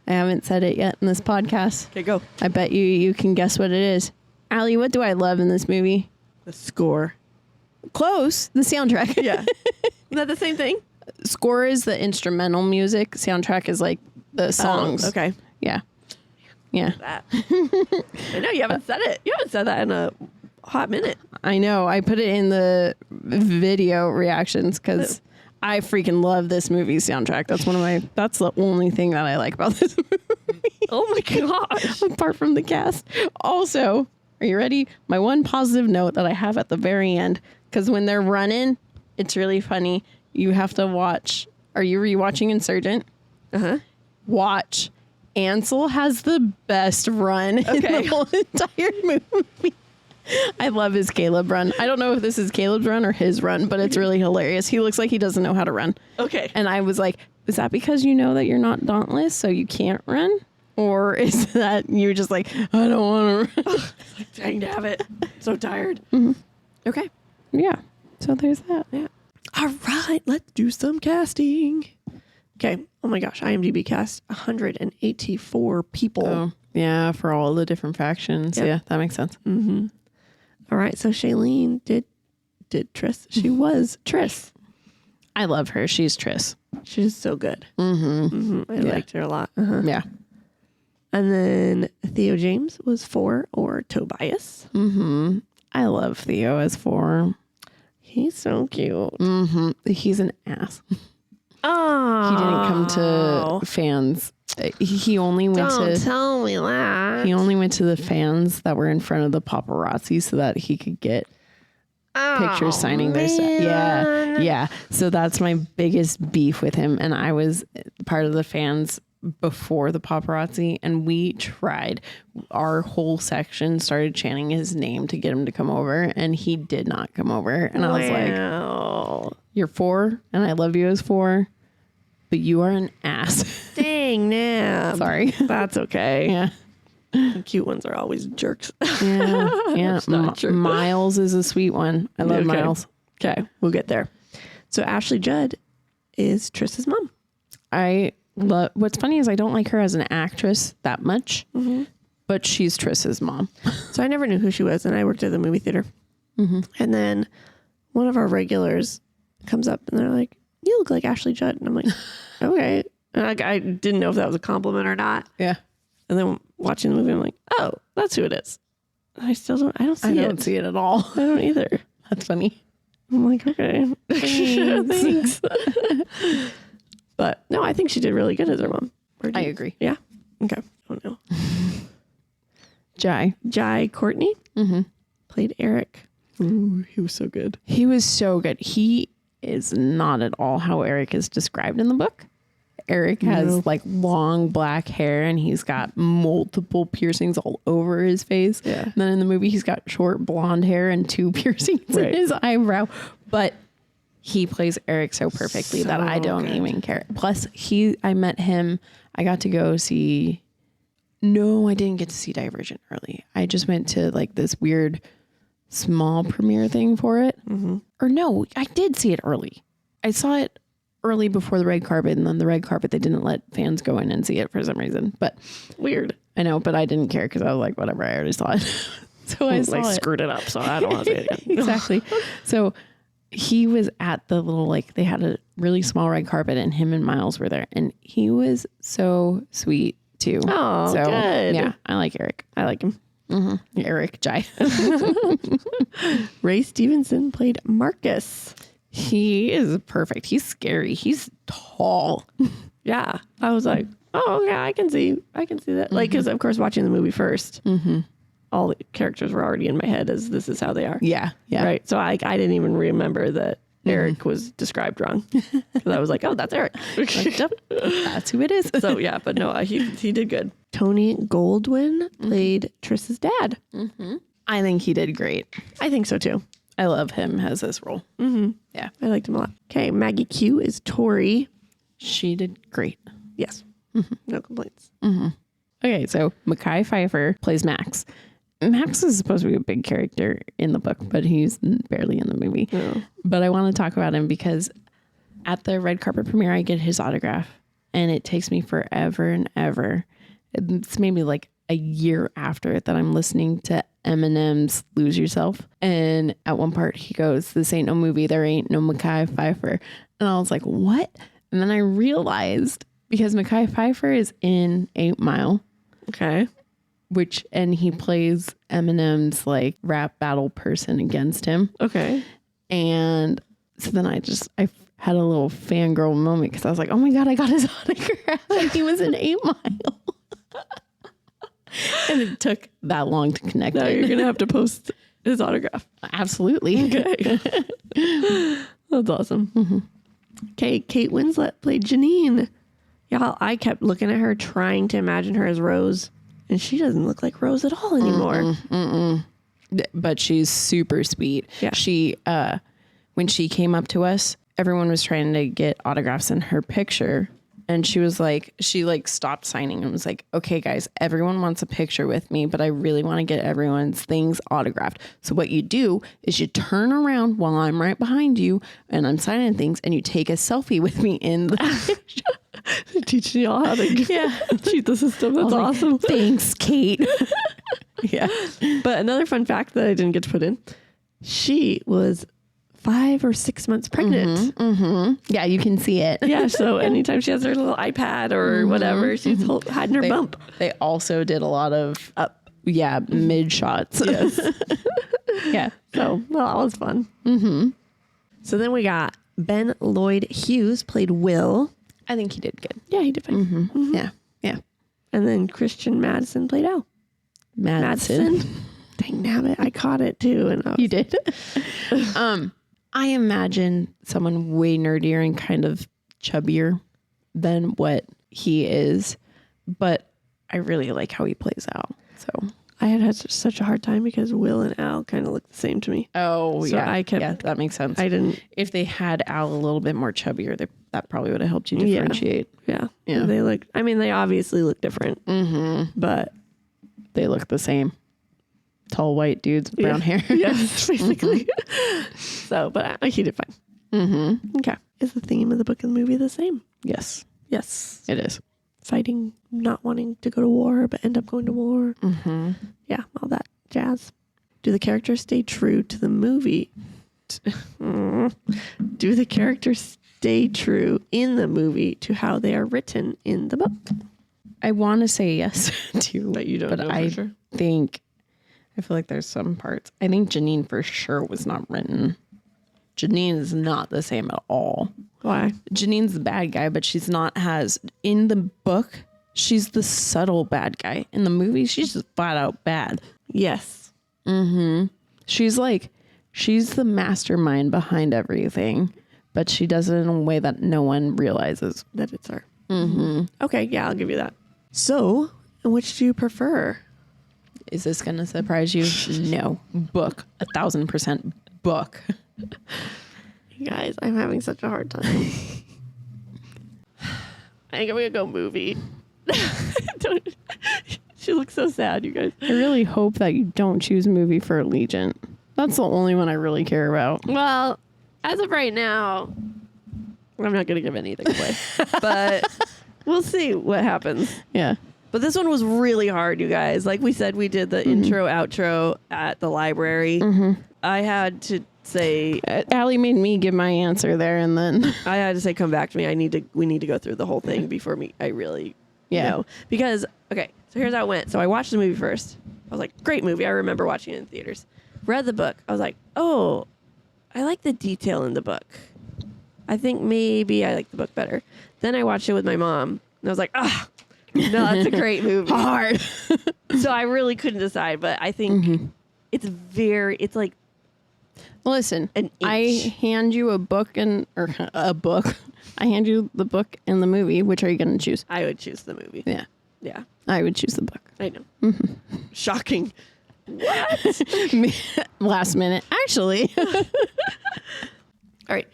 I haven't said it yet in this podcast. Okay, go. I bet you can guess what it is. Allie, what do I love in this movie? The score. Close. The soundtrack. Yeah. Isn't that the same thing? Score is the instrumental music. Soundtrack is like the songs. Okay. Yeah. Yeah. That. I know you haven't said it. You haven't said that in a hot minute. I know. I put it in the video reactions because I freaking love this movie's soundtrack. That's the only thing that I like about this movie. Oh my gosh. Apart from the cast. Also, are you ready? My one positive note that I have at the very end, because when they're running, it's really funny. You have to watch. Are you rewatching Insurgent? Uh-huh. Watch. Ansel has the best run in the whole entire movie. I love his Caleb run. I don't know if this is Caleb's run or his run, but it's really hilarious. He looks like he doesn't know how to run. Okay. And I was like, is that because you know that you're not dauntless, so you can't run? Or is that you just like, I don't want to. Dang, have it. So tired. Okay. Yeah. So there's that. Yeah. All right. Let's do some casting. Okay. Oh my gosh. IMDb cast 184 people. Oh, yeah. For all the different factions. Yep. Yeah. That makes sense. All right. So Shailene did Triss. She was Triss. I love her. She's Triss. She's so good. I liked her a lot. Yeah. And then Theo James was 4, or Tobias. I love Theo as 4. He's so cute. He's an ass. Oh, He didn't come to fans. He only went Don't to tell me that. he only went to the fans that were in front of the paparazzi so that he could get pictures signing their stuff. Yeah. Yeah. So that's my biggest beef with him. And I was part of the fans before the paparazzi, and we tried. Our whole section started chanting his name to get him to come over, and he did not come over. And I was like, you're 4 and I love you as 4, but you are an ass. Dang, Nab. Sorry. That's okay. Yeah. The cute ones are always jerks. Yeah. Yeah. That's not true. Miles is a sweet one. I love Okay. Miles. Okay, we'll get there. So Ashley Judd is Triss's mom. What's funny is I don't like her as an actress that much, but she's Triss's mom. So I never knew who she was, and I worked at the movie theater. And then one of our regulars comes up, and they're like, "You look like Ashley Judd." And I'm like, "Okay." And I didn't know if that was a compliment or not. Yeah. And then watching the movie, I'm like, "Oh, that's who it is." I don't see I it. don't see it at all. I don't either. That's funny. I'm like, okay. Thanks. But no, I think she did really good as her mom. I agree. Yeah. Okay. Oh no. Jai. Courtney played Eric. Ooh, he was so good. He was so good. He is not at all how Eric is described in the book. Eric has like long black hair, and he's got multiple piercings all over his face. Yeah. And then in the movie, he's got short blonde hair and 2 piercings in his eyebrow. But he plays Eric so perfectly that I don't even care. Plus, I met him. I got to go see. No, I didn't get to see Divergent early. I just went to like this weird small premiere thing for it. Or no, I did see it early. I saw it early before the red carpet, and then the red carpet, they didn't let fans go in and see it for some reason. But Weird. I know, but I didn't care because I was like, whatever, I already saw it. So I saw it. Screwed it up, so I don't want to say it again. Exactly. So he was at the little, like, they had a really small red carpet, and him and Miles were there, and he was so sweet too. Oh, so good. Yeah, I like Eric. I like him. Eric Jai. Ray Stevenson played Marcus. He is perfect. He's scary. He's tall. Yeah. I was like, oh yeah, I can see that. Like, because of course watching the movie first, all the characters were already in my head as this is how they are. Yeah. Yeah. Right. So I didn't even remember that Eric was described wrong. Because I was like, oh, that's Eric. Like, yep, that's who it is. So yeah, but no, he did good. Tony Goldwyn played Triss's dad. I think he did great. I think so too. I love him as this role. Yeah. I liked him a lot. Okay, Maggie Q is Tori. She did great. Yes. No complaints. Okay, so Mekhi Phifer plays Max. Max is supposed to be a big character in the book, but he's barely in the movie. But I want to talk about him because at the red carpet premiere, I get his autograph, and it takes me forever and ever. It's maybe like a year after that I'm listening to Eminem's Lose Yourself. And at one part he goes, "This ain't no movie. There ain't no Mekhi Phifer." And I was like, what? And then I realized because Mekhi Phifer is in 8 Mile. Okay. And he plays Eminem's like rap battle person against him. Okay. And so then I had a little fangirl moment because I was like, oh my God, I got his autograph. And he was in 8 Mile. And it took that long to connect. Now you're going to have to post his autograph. Absolutely. Okay. That's awesome. Okay, Kate Winslet played Janine. Y'all, I kept looking at her trying to imagine her as Rose, and she doesn't look like Rose at all anymore. But she's super sweet. Yeah. She, when she came up to us, everyone was trying to get autographs in her picture. and she was like, she like stopped signing and was like, okay, guys, everyone wants a picture with me, but I really want to get everyone's things autographed. So what you do is you turn around while I'm right behind you and I'm signing things, and you take a selfie with me in the Teaching y'all how to cheat the system. That's awesome. Like, thanks, Kate. Yeah. But another fun fact that I didn't get to put in, she was 5 or 6 months pregnant. Yeah, you can see it. Yeah, so anytime she has her little iPad or whatever, she's hiding her bump. They also did a lot of mid shots. Yes. Yeah. So well, that was fun. So then we got Ben Lloyd Hughes played Will. I think he did good. Yeah, he did fine. Yeah. Yeah. And then Christian Madsen played Al. Madsen. Dang nabbit, I caught it too. And You did? I imagine someone way nerdier and kind of chubbier than what he is, but I really like how he plays out. So I had such a hard time because Will and Al kind of look the same to me. so I kept. yeah, that makes sense. I didn't. If they had Al a little bit more chubbier, that probably would have helped you differentiate. Yeah. Yeah. They look. I mean, they obviously look different. But They look the same. Tall white dudes with brown hair. yes, basically. So, but he did fine. Okay. Is the theme of the book and the movie the same? Yes, Yes. it is. Fighting, not wanting to go to war, but end up going to war. Yeah, all that jazz. Do the characters stay true to the movie? Do the characters stay true in the movie to how they are written in the book? I want to say yes too, But you don't know for I sure. think I feel like there's some parts. I think Janine for sure was not written. Janine is not the same at all. Why? Janine's the bad guy, but she's not in the book. She's the subtle bad guy. In the movie, she's just flat out bad. Yes. She's the mastermind behind everything, but she does it in a way that no one realizes. That it's her. Okay, yeah, I'll give you that. So, which do you prefer? Is this going to surprise you? No. Book. 1,000% book. You guys, I'm having such a hard time. I think I'm going to go movie. She looks so sad, you guys. I really hope that you don't choose movie for Allegiant. That's the only one I really care about. Well, as of right now, I'm not going to give anything away. But we'll see what happens. Yeah. But this one was really hard, you guys. Like we said, we did the intro, outro at the library. I had to say... Allie made me give my answer there, and then... I had to say, come back to me. We need to go through the whole thing before I really know. Because, okay, so here's how it went. So I watched the movie first. I was like, great movie. I remember watching it in theaters. Read the book. I was like, oh, I like the detail in the book. I think maybe I like the book better. Then I watched it with my mom, and I was like, no, that's a great movie. Hard. So I really couldn't decide, but I think it's like Listen, an I inch. hand you a book. I hand you the book and the movie. Which are you going to choose? I would choose the movie. Yeah. Yeah, I would choose the book. I know. Shocking. Last minute. Actually. All right.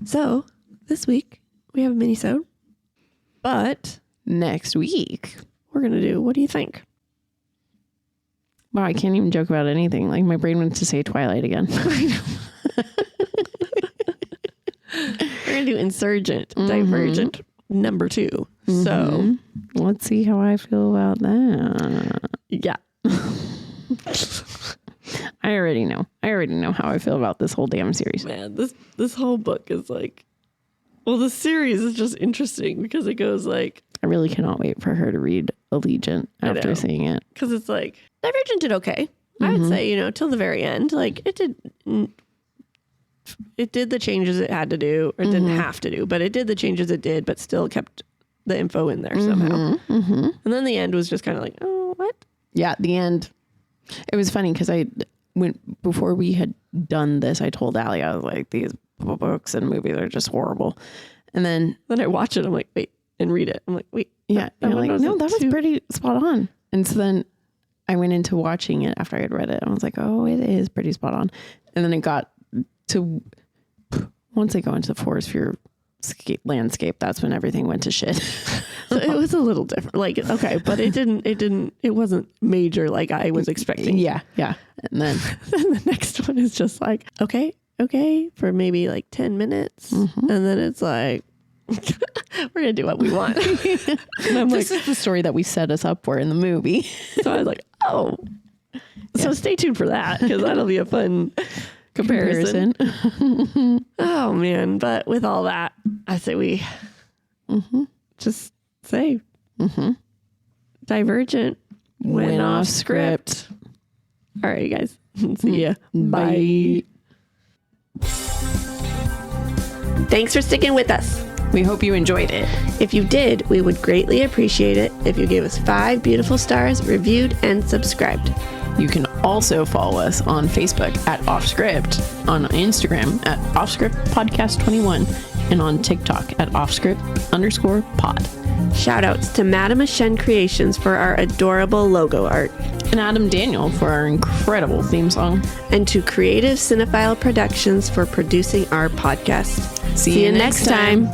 So this week we have a mini-sode, but Next week. we're going to do, what do you think? Wow, I can't even joke about anything. Like, my brain went to say Twilight again. We're going to do Insurgent, Divergent, number 2. So, Let's see how I feel about that. yeah. I already know. How I feel about this whole damn series. Man, this whole book is like, well, the series is just interesting because it goes like, I really cannot wait for her to read Allegiant know. after seeing it. because it's like, Divergent did okay. I would say, till the very end, like it did the changes it had to do, or it didn't have to do, but it did the changes it did, but still kept the info in there somehow. And then the end was just kind of like, oh, what? Yeah, the end. It was funny because before we had done this, I told Allie, I was like, these books and movies are just horrible. And then I watch it, I'm like, wait, and read it. I'm like, wait. yeah, that and one like, no, that was too- pretty spot on. And so then I went into watching it after I had read it. And I was like, oh, it is pretty spot on. And then it got to, once they go into the forest fear landscape, that's when everything went to shit. So it was a little different. Like, okay, but it wasn't major like I was expecting. Yeah. And then The next one is just like, okay, for maybe like 10 minutes. Mm-hmm. And then it's like, we're going to do what we want. And I'm like, this is the story that we set us up for in the movie. so I was like, oh, so stay tuned for that because that'll be a fun comparison. Oh man. But with all that, I say we just say Divergent Went off script. All right, you guys. See ya. Bye. Thanks for sticking with us. We hope you enjoyed it. If you did, we would greatly appreciate it if you gave us 5 beautiful stars, reviewed, and subscribed. You can also follow us on Facebook at Offscript, on Instagram at Offscript Podcast 21, and on TikTok at Offscript_pod. Shout outs to Madame Ashen Creations for our adorable logo art. And Adam Daniel for our incredible theme song. And to Creative Cinephile Productions for producing our podcast. See you next time.